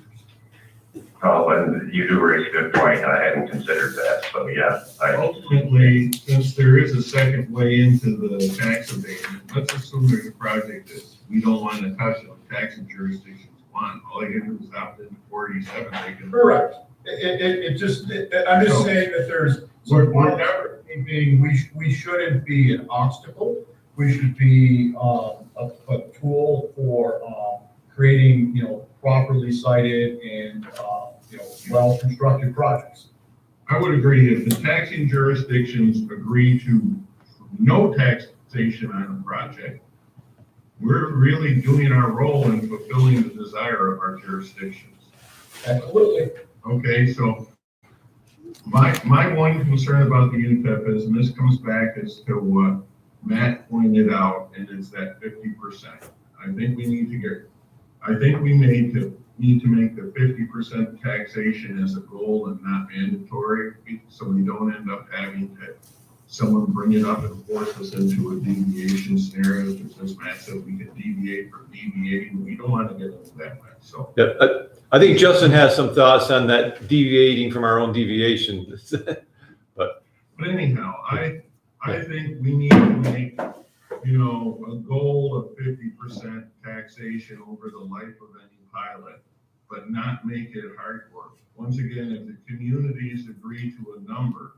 Oh, and you do raise a good point, and I hadn't considered that, so yeah. Ultimately, since there is a second way into the tax abatement, let's assume there's a project that we don't want to touch on, taxing jurisdictions want. All they can do is opt into 47, they can. Correct. I'm just saying that there's, whatever, we shouldn't be an obstacle. We should be a tool for creating, properly cited and, well-constructed projects. I would agree, if the taxing jurisdictions agree to no taxation on a project, we're really doing our role in fulfilling the desire of our jurisdictions. Absolutely. Okay, so my one concern about the UTEP is, and this comes back as to what Matt pointed out, and it's that 50%. I think we need to make the 50% taxation as a goal and not mandatory, so we don't end up having to someone bring it up and force us into a deviation scenario. Because as Matt said, we can deviate from deviating. We don't want to get into that way. So Yeah, I think Justin has some thoughts on that deviating from our own deviation. But anyhow, I think we need to make, a goal of 50% taxation over the life of any pilot, but not make it hardcore. Once again, if the communities agree to a number,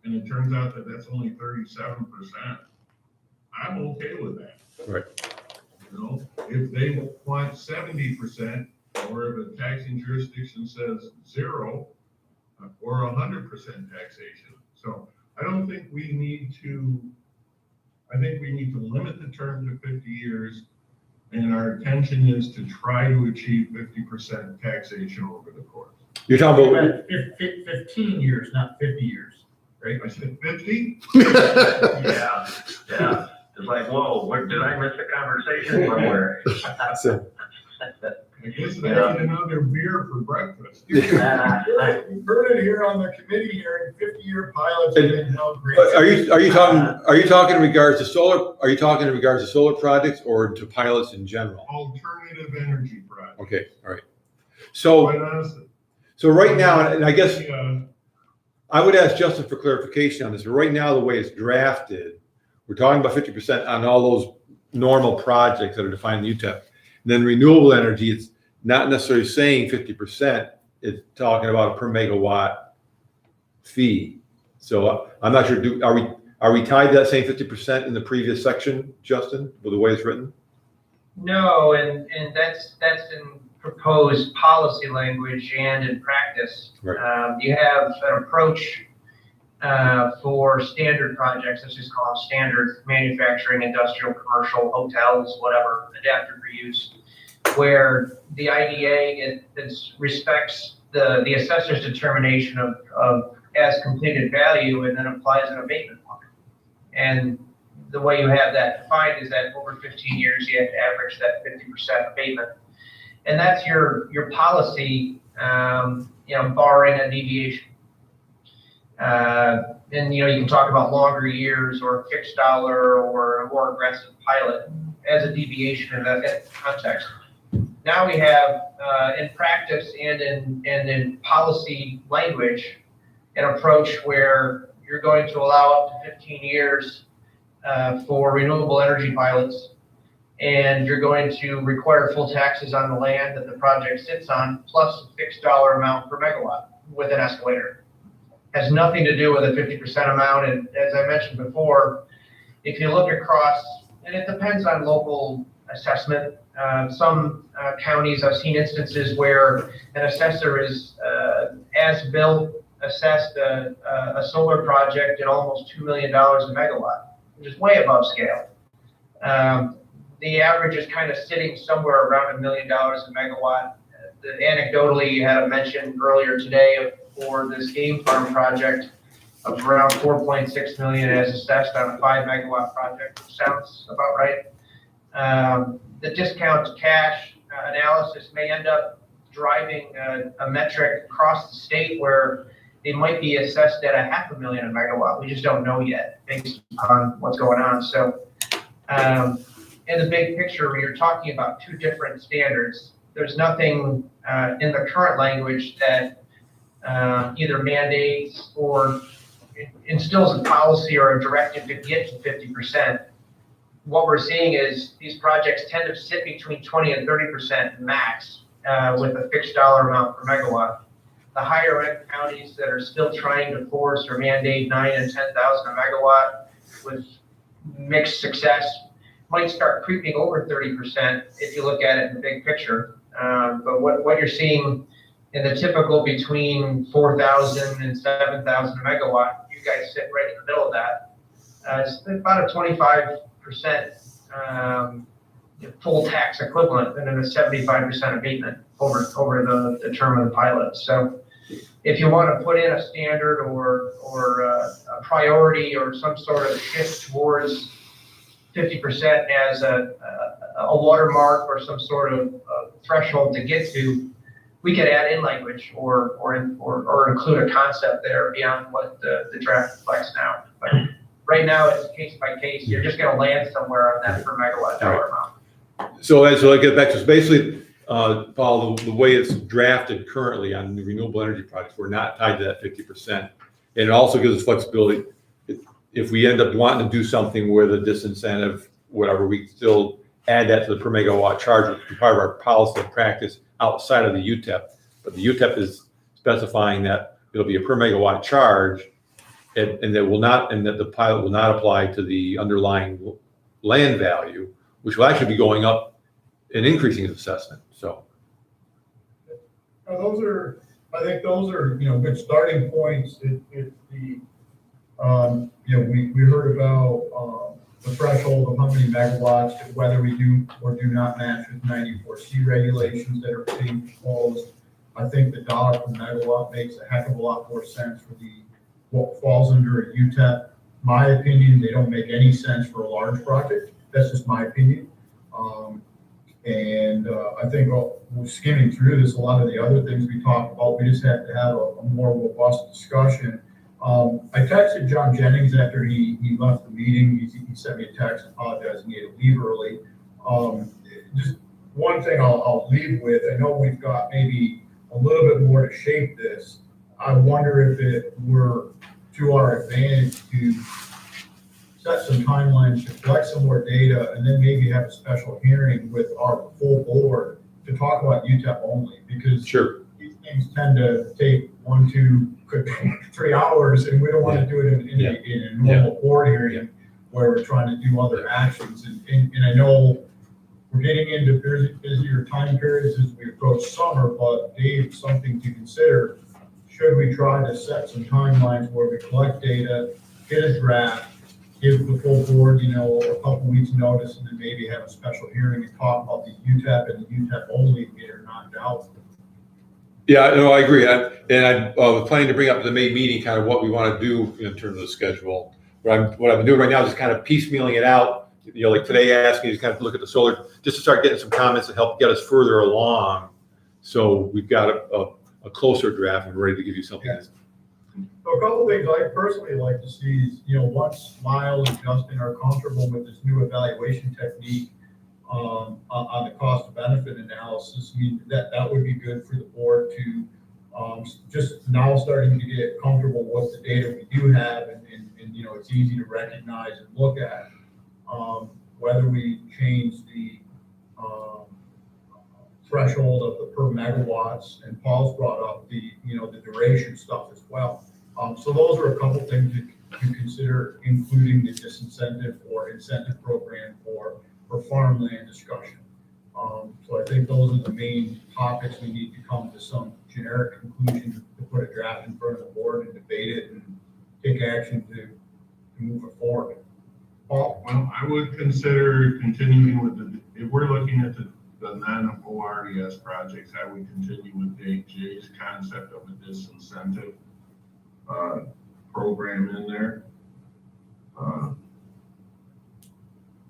and it turns out that that's only 37%, I'm okay with that. Right. If they want 70%, or if a taxing jurisdiction says 0, or 100% taxation. So I don't think we need to, I think we need to limit the term to 50 years, and our intention is to try to achieve 50% taxation over the course. You're talking about 15 years, not 50 years, right? I said 50? Yeah. It's like, whoa, did I miss a conversation somewhere? I guess I need another beer for breakfast. We heard it here on the committee hearing, 50-year pilots have been held great. Are you talking in regards to solar? Are you talking in regards to solar projects or to pilots in general? Alternative energy projects. Okay, all right. So, Quite honestly. so right now, and I guess Yeah. I would ask Justin for clarification on this, but right now, the way it's drafted, we're talking about 50% on all those normal projects that are defined in UTEP. And then renewable energy, it's not necessarily saying 50%, it's talking about a per megawatt fee. So I'm not sure, are we tied to that same 50% in the previous section, Justin, with the way it's written? No, and that's in proposed policy language and in practice. Right. You have an approach for standard projects, let's just call them standard manufacturing, industrial, commercial, hotels, whatever, adaptive reuse, where the IDA respects the assessor's determination of as completed value and then applies an abatement on it. And the way you have that defined is that over 15 years, you have to average that 50% abatement. And that's your policy, barring a deviation. And, you can talk about longer years or a fixed dollar or a more aggressive pilot as a deviation in that context. Now we have, in practice and in policy language, an approach where you're going to allow up to 15 years for renewable energy pilots, and you're going to require full taxes on the land that the project sits on, plus a fixed dollar amount per megawatt with an escalator. Has nothing to do with a 50% amount, and as I mentioned before, if you look across, and it depends on local assessment, some counties, I've seen instances where an assessor is as built assessed a solar project at almost $2 million a megawatt, which is way above scale. The average is kind of sitting somewhere around $1 million a megawatt. Anecdotally, you had a mention earlier today for this game farm project of around 4.6 million as assessed on a 5 megawatt project, which sounds about right. The discount to cash analysis may end up driving a metric across the state where it might be assessed at $500,000 a megawatt. We just don't know yet based on what's going on. So in the big picture, when you're talking about two different standards, there's nothing in the current language that either mandates or instills a policy or a directive to get to 50%. What we're seeing is these projects tend to sit between 20 and 30% max with a fixed dollar amount per megawatt. The higher end counties that are still trying to force or mandate 9,000 and 10,000 a megawatt with mixed success might start creeping over 30% if you look at it in the big picture. But what you're seeing in the typical between 4,000 and 7,000 a megawatt, you guys sit right in the middle of that. It's about a 25% full tax equivalent and then a 75% abatement over the term of the pilot. So if you want to put in a standard or a priority or some sort of shift towards 50% as a watermark or some sort of threshold to get to, we could add in language or include a concept there beyond what the draft reflects now. But right now, it's case by case. You're just going to land somewhere on that per megawatt dollar amount. So I get back to basically, Paul, the way it's drafted currently on the renewable energy projects, we're not tied to that 50%. And it also gives us flexibility. If we end up wanting to do something where the disincentive, whatever, we still add that to the per megawatt charge, which is part of our policy and practice outside of the UTEP. But the UTEP is specifying that it'll be a per megawatt charge, and that the pilot will not apply to the underlying land value, which will actually be going up and increasing its assessment. So I think those are good starting points. We heard about the threshold of how many megawatts, whether we do or do not match with 94C regulations that are being proposed. I think the dollar per megawatt makes a heck of a lot more sense for what falls under a UTEP. My opinion, they don't make any sense for a large project. That's just my opinion. I think skimming through this, a lot of the other things we talked about, we just have to have a more robust discussion. I texted John Jennings after he left the meeting. He sent me a text apologizing he had to leave early. Just one thing I'll leave with, I know we've got maybe a little bit more to shape this. I wonder if it were to our advantage to set some timelines to collect some more data and then maybe have a special hearing with our full board to talk about UTEP only, because Sure. these things tend to take 1, 2, could be 3 hours, and we don't want to do it in a normal board hearing where we're trying to do other actions. And I know we're getting into busier time periods as we approach summer, but Dave, something to consider. Should we try to set some timelines where we collect data, get a draft, give the full board, a couple weeks notice, and then maybe have a special hearing and talk about the UTEP and the UTEP only and get it knocked out? Yeah, no, I agree. I was planning to bring up to the May meeting kind of what we want to do in terms of the schedule. What I've been doing right now is just kind of piecemealing it out. Like today, asking you to kind of look at the solar, just to start getting some comments to help get us further along. So we've got a closer draft and we're ready to give you something. Yeah. So a couple things I personally like to see is, once Lyle and Justin are comfortable with this new evaluation technique on the cost benefit analysis, I mean, that would be good for the board to just now starting to get comfortable with the data we do have, and it's easy to recognize and look at. Whether we change the threshold of the per megawatts, and Paul's brought up the duration stuff as well. So those are a couple things to consider, including the disincentive or incentive program for farmland discussion. So I think those are the main topics we need to come to some generic conclusion to put a draft in front of the board and debate it and take action to move it forward. Paul? Well, I would consider continuing with if we're looking at the non-ORES projects, I would continue with Jay's concept of a disincentive program in there.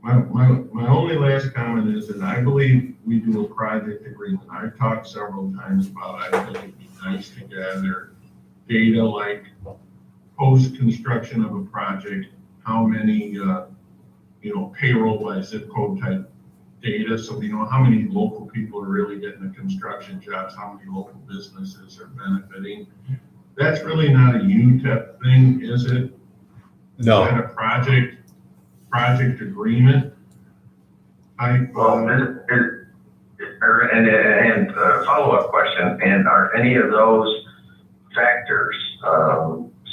My only last comment is that I believe we do a project agreement. I've talked several times about, I think it'd be nice to gather data like post-construction of a project, how many, payroll by zip code type data, so we know how many local people are really getting the construction jobs, how many local businesses are benefiting. That's really not a UTEP thing, is it? No. Is that a project agreement? Well, and follow-up question, and are any of those factors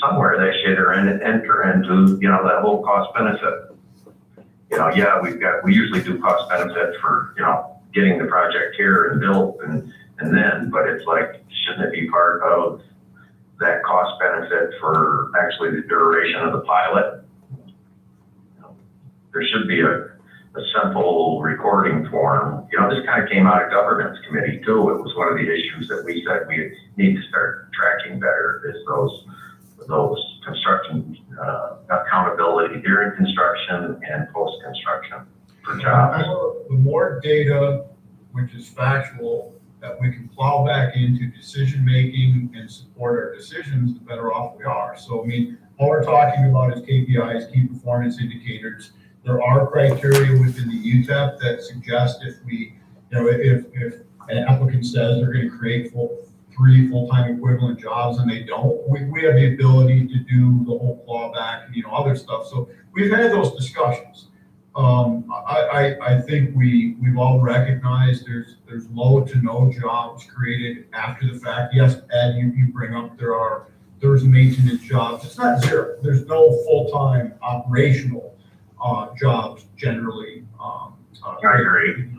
somewhere they should enter into, that whole cost benefit? We usually do cost benefit for, getting the project here and built and then, but it's like, shouldn't it be part of that cost benefit for actually the duration of the pilot? There should be a simple recording form. This kind of came out of governance committee too. It was one of the issues that we said we need to start tracking better, is those construction accountability during construction and post-construction for jobs. The more data, which is factual, that we can plow back into decision-making and support our decisions, the better off we are. So, I mean, all we're talking about is KPIs, key performance indicators. There are criteria within the UTEP that suggest if if an applicant says they're going to create 3 full-time equivalent jobs and they don't, we have the ability to do the whole clawback and other stuff. So we've had those discussions. I think we've all recognized there's low to no jobs created after the fact. Yes, Ed, you bring up there's maintenance jobs. It's not zero. There's no full-time operational jobs generally. I agree.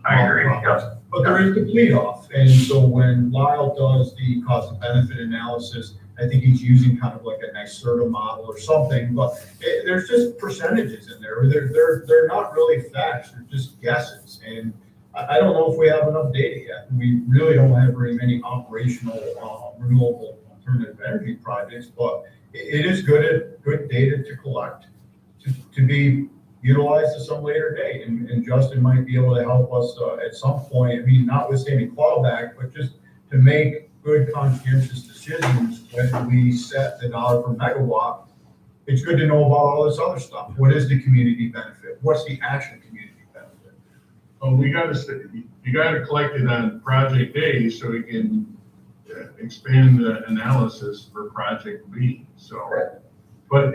Yep. But there is the clean-off. And so when Lyle does the cost and benefit analysis, I think he's using kind of like a NYSERDA model or something, but there's just percentages in there. They're not really facts, they're just guesses. And I don't know if we have enough data yet. We really don't have very many operational renewable alternative energy projects, but it is good data to collect, to be utilized at some later date. And Justin might be able to help us at some point, I mean, notwithstanding clawback, but just to make good conscientious decisions when we set the dollar per megawatt. It's good to know about all this other stuff. What is the community benefit? What's the actual community benefit? Oh, you got to collect it on project day so we can expand the analysis for project B, so. But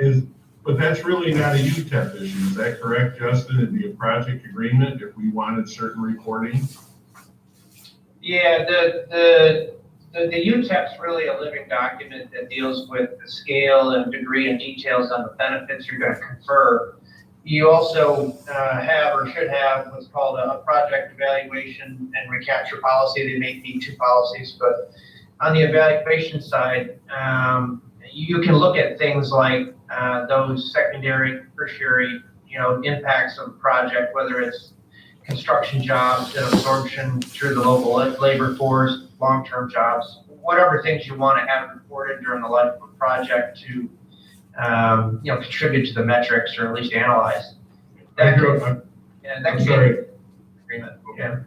that's really not a UTEP issue, is that correct, Justin? It'd be a project agreement if we wanted certain reporting? Yeah, the UTEP's really a living document that deals with the scale and degree and details on the benefits you're gonna confer. You also have or should have what's called a project evaluation and recapture policy. They may be two policies, but on the evaluation side, you can look at things like those secondary, tertiary, impacts of a project, whether it's construction jobs and absorption through the local labor force, long-term jobs, whatever things you want to have reported during the life of a project to, contribute to the metrics or at least analyze. That could, I'm sorry. Agreement, yeah.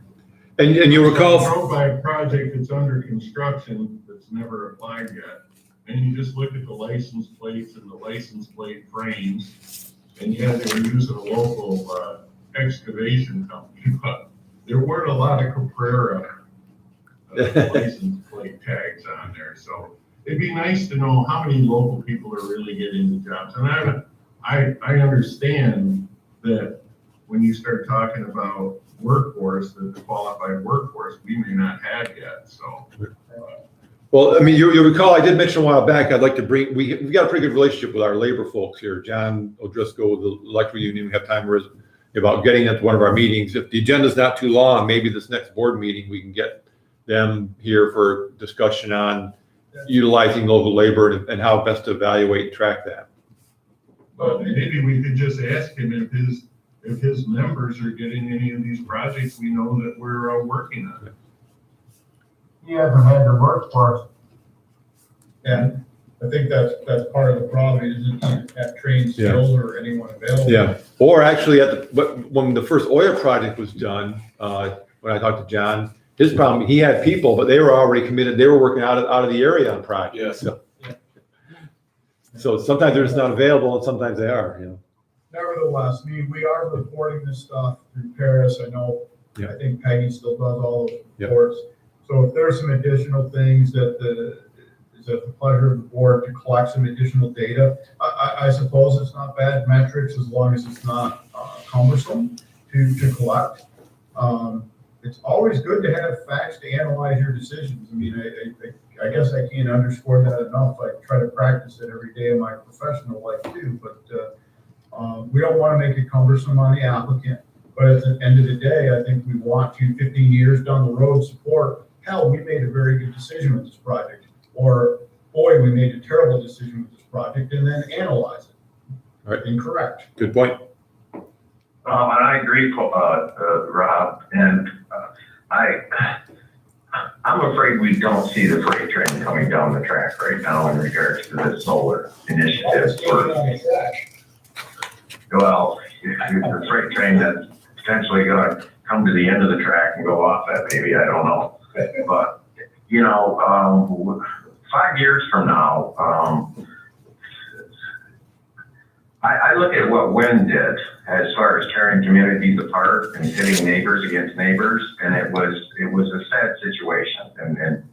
And you recall, I drove by a project that's under construction that's never applied yet, and you just look at the license plates and the license plate frames, and yeah, they were using a local excavation company, but there weren't a lot of Caprera license plate tags on there, so it'd be nice to know how many local people are really getting the jobs. And I understand that when you start talking about workforce, that the qualified workforce, we may not have yet, so. well, I mean, you recall, I did mention a while back, I'd like to bring, we've got a pretty good relationship with our labor folks here. John O'Driscoll, the electrical union, we have time about getting into one of our meetings. If the agenda's not too long, maybe this next board meeting, we can get them here for discussion on utilizing local labor and how best to evaluate and track that. But maybe we could just ask him if his members are getting any of these projects we know that we're working on. He hasn't had the workforce. And I think that's part of the problem, isn't at trained skills or anyone available. Yeah, or actually when the first oil project was done, when I talked to John, his problem, he had people, but they were already committed. They were working out of the area on projects. Yes. So sometimes they're just not available and sometimes they are, Nevertheless, we are reporting this stuff through Paris. I know, I think Peggy still does all those reports. So if there's some additional things that is at the pleasure of the board to collect some additional data, I suppose it's not bad metrics as long as it's not cumbersome to collect. It's always good to have facts to analyze your decisions. I mean, I guess I can't underscore that enough. I try to practice it every day of my professional life too, but we don't want to make it cumbersome on the applicant. But at the end of the day, I think we want to, 15 years down the road, support, hell, we made a very good decision with this project. Or, boy, we made a terrible decision with this project, and then analyze it. All right. Incorrect. Good point. And I agree, Rob, and I'm afraid we don't see the freight train coming down the track right now in regards to this solar initiative. Well, the freight train that's potentially going to come to the end of the track and go off that, maybe, I don't know. But, 5 years from now, I look at what wind did as far as tearing communities apart and pitting neighbors against neighbors, and it was a sad situation in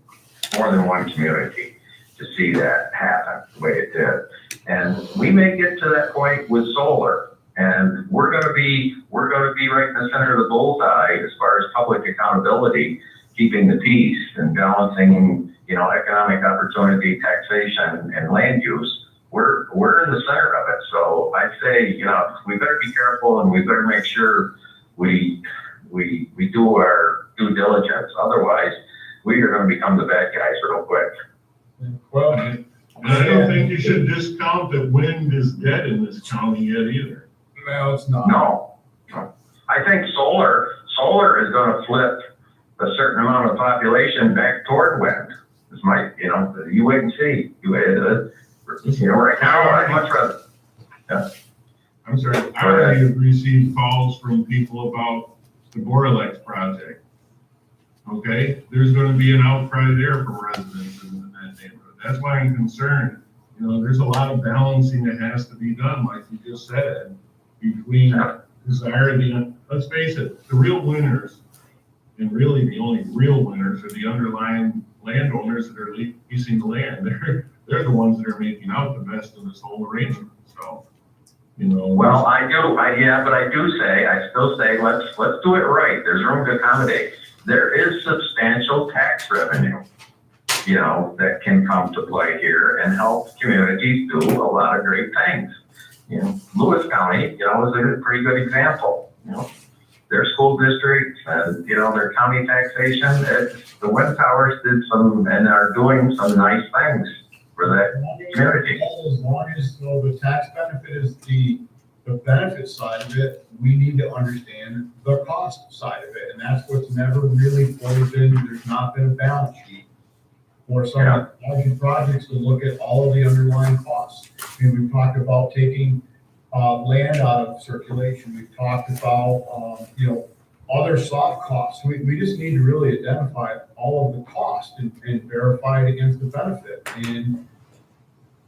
more than one community to see that happen the way it did. And we may get to that point with solar, and we're going to be right in the center of the bullseye as far as public accountability, keeping the peace and balancing, economic opportunity, taxation, and land use. We're in the center of it. So I'd say, we better be careful and we better make sure we do our due diligence. Otherwise, we are going to become the bad guys real quick. Well, I don't think you should discount that wind is dead in this county yet either. no, it's not. No. I think solar is going to flip a certain amount of population back toward wind. This might, you wait and see. Right now, I'd much rather. Yeah. I'm sorry, I already have received calls from people about the Boralex project. Okay, there's going to be an outcry there from residents in that neighborhood. That's why I'm concerned. There's a lot of balancing that has to be done, like you just said, between desire let's face it, the real winners And really, the only real winners are the underlying landowners that are leasing the land. They're the ones that are making out the best in this whole arrangement, so, you know. Well, I still say, let's do it right. There's room to accommodate. There is substantial tax revenue, you know, that can come to play here and help communities do a lot of great things. You know, Lewis County, you know, is a pretty good example, you know. Their school districts and, you know, their county taxation, the wind towers did some and are doing some nice things for that community. As long as, you know, the tax benefit is the benefit side of it, we need to understand the cost side of it. And that's what's never really fully been, there's not been a balance sheet for some of the larger projects to look at all of the underlying costs. I mean, we've talked about taking land out of circulation. We've talked about, you know, other soft costs. We just need to really identify all of the costs and verify it against the benefit and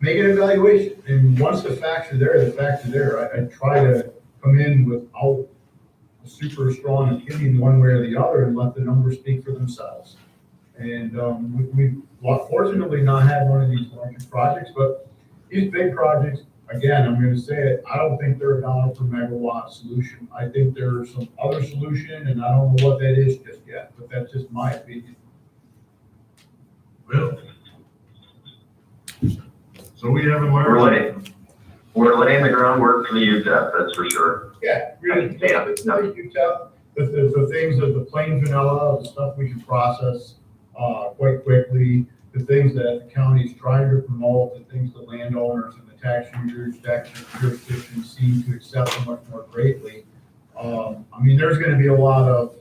make an evaluation. And once the facts are there, the facts are there. I try to come in without a super strong opinion one way or the other and let the numbers speak for themselves. And we've fortunately not had one of these larger projects, but these big projects, again, I'm going to say it, I don't think they're $1 per megawatt solution. I think there's some other solution, and I don't know what that is just yet, but that's just my opinion. Well, so we have a market. We're laying the groundwork for the UTEP, that's for sure. Yeah, really, the things of the plain vanilla, the stuff we can process quite quickly, the things that the county is trying to promote, the things the landowners and the tax jurisdictions seem to accept much more greatly. I mean, there's going to be a lot of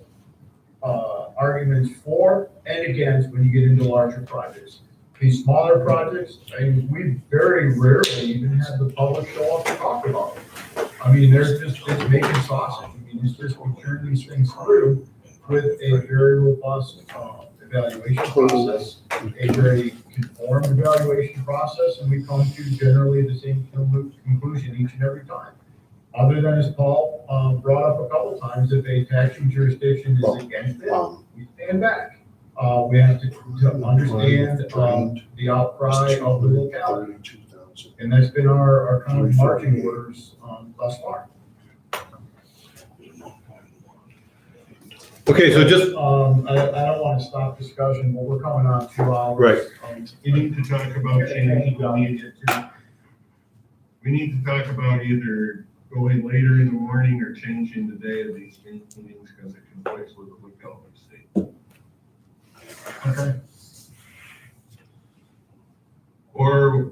arguments for and against when you get into larger projects. These smaller projects, I mean, we very rarely even have the public show up to talk about it. I mean, there's just, it's making sausage. I mean, it's just, we turn these things through with a very robust evaluation process, a very conformed evaluation process, and we come to generally the same conclusion each and every time. Other than, as Paul brought up a couple times, if a taxing jurisdiction is against it, we stand back. We have to understand the outcry of the locality. And that's been our kind of marching orders thus far. Okay, so just, I don't want to stop discussion, but we're coming on 2 hours. Right. We need to talk about changing we need to talk about either going later in the morning or changing the day of these meetings because it conflicts with the LDC. Okay. Or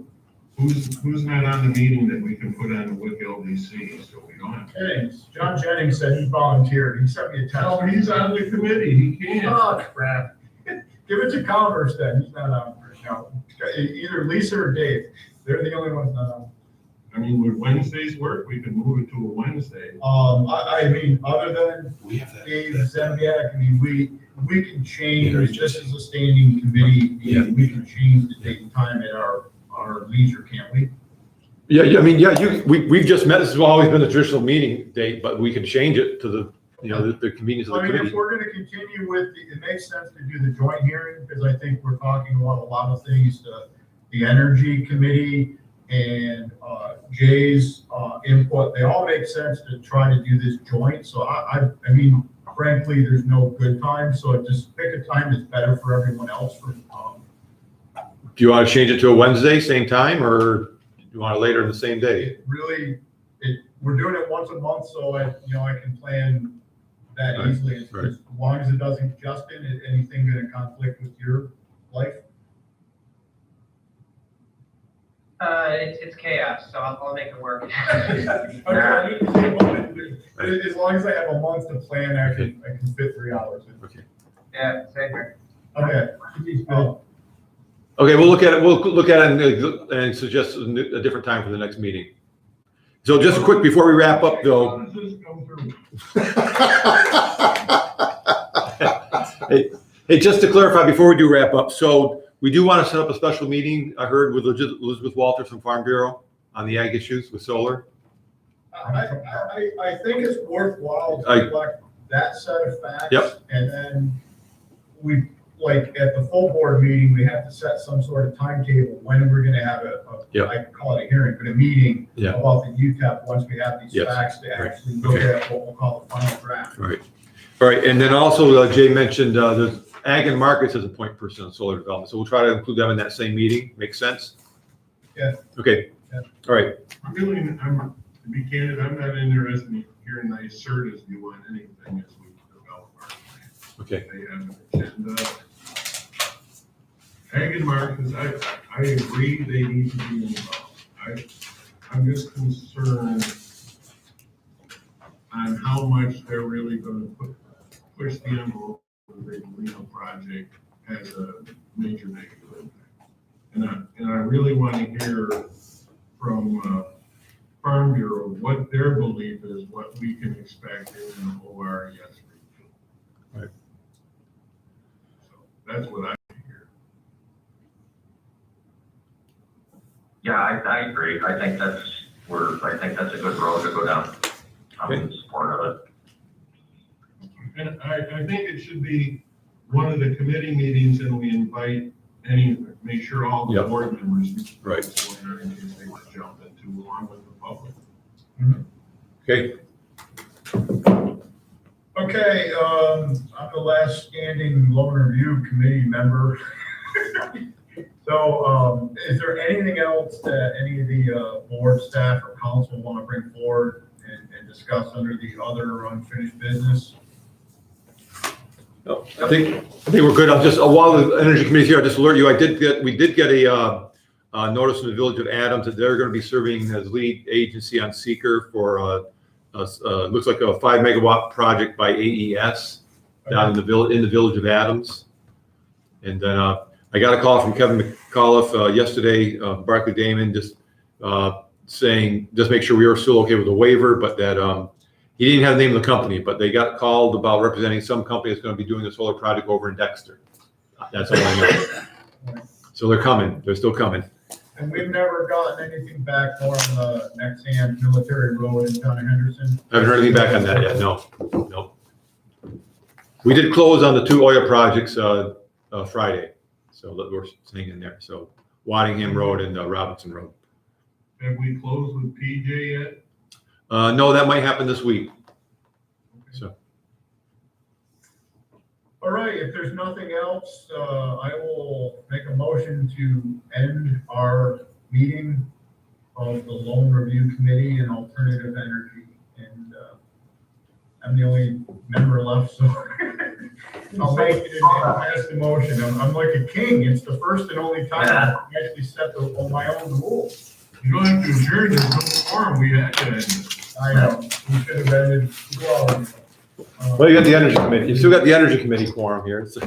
who's not on the meeting that we can put on the WIC LDC so we don't have to. Jennings, John Jennings said he volunteered. He sent me a text. No, he's on the committee. He can't. Oh, crap. Give it to Converse then. He's not on. No. Either Lisa or Dave. They're the only ones not on. I mean, would Wednesdays work? We could move it to a Wednesday. I mean, other than Dave Zembiak, I mean, we can change, just as a standing committee, we can change the date and time at our leisure, can't we? yeah, I mean, we've just met, this has always been a traditional meeting date, but we can change it to the, you know, the convenience of the I mean, committee. if we're gonna continue with, it makes sense to do the joint hearing, because I think we're talking about a lot of things, the energy committee and Jay's input, they all make sense to try to do this joint. So I mean, frankly, there's no good time, so just pick a time that's better for everyone else. Do you want to change it to a Wednesday, same time, or do you want it later in the same day? We're doing it once a month, so I can plan that Right, easily, right. as long as it doesn't, Justin, anything going to conflict with your life? It's chaos, so I'll make it work. Okay, as long as I have a month to plan, I can fit 3 hours in. Okay. Yeah, same here. Okay. Okay, we'll look at it, and suggest a different time for the next meeting. So just quick, before we wrap up though. How does this come through? Hey, just to clarify, before we do wrap up, so we do want to set up a special meeting, I heard, with Elizabeth Walters from Farm Bureau on the ag issues with solar. I think it's worthwhile to I- reflect that set of facts. Yep. And then we, like, at the full board meeting, we have to set some sort of timetable when we're gonna have Yep. I call it a hearing, but a meeting Yeah. about the UTEP, once we have these Yes. facts to Right. actually look Okay. at what we'll call the final draft. Right. All right, and then also Jay mentioned there's Ag and Markets as a point person on solar development, so we'll try to include them in that same meeting. Makes sense? Yeah. Okay. Yeah. All right. To be candid, I'm not interested in hearing NYSERDA's view on anything as we develop our plan. Okay. They have an agenda. Ag and Markets, I agree they need to be involved. I'm just concerned on how much they're really gonna push the envelope of the Reno project has a major negative impact. And I really want to hear from Farm Bureau what their belief is, what we can expect in an ORES review. Right. So that's what I hear. Yeah, I agree. I think that's a good road to go down. I'm in support of it. And I think it should be one of the committee meetings and we invite make sure all the Yep. board members. Right. In case they want to jump into along with the public. Okay. Okay, I'm the last standing loan review committee member. So, is there anything else that any of the board staff or council want to bring forward and discuss under the other unfinished business? No, I think we're good. I'll just, while the energy committee's here, I'll just alert you, we did get a notice from the Village of Adams that they're going to be serving as lead agency on seeker for looks like a 5 megawatt project by AES down in the Village of Adams. And then I got a call from Kevin McAuliffe yesterday, Barclay Damon, just saying, just make sure we are still okay with the waiver, but that he didn't have the name of the company, but they got called about representing some company that's going to be doing a solar project over in Dexter. That's all I know. So they're coming. They're still coming. And we've never gotten anything back more on the Nexan Military Road in town of Henderson. I haven't heard anything back on that yet. No, no. We did close on the 2 oil projects Friday, so we're staying in there. So Waddingham Road and Robinson Road. Have we closed with PJ yet? No, that might happen this week. So. All right, if there's nothing else, I will make a motion to end our meeting of the Loan Review Committee and Alternative Energy. And I'm the only member left, so I'll make it and pass the motion. I'm like a king. It's the first and only time I actually set my own rules. You don't have to adjourn, there's no forum, we had to end it. I know, we should have ended well. Well, you got the energy committee. You still got the energy committee quorum here. So.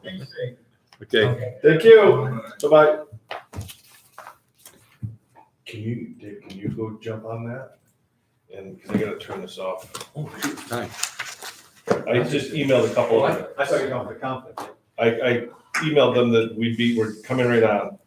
Stay safe. Okay. Thank you. Bye-bye. Can you go jump on that? And, cause I gotta turn this off. Oh, shoot. Hi. I just emailed a couple of, I saw you going for conflict. I emailed them that we're coming right on.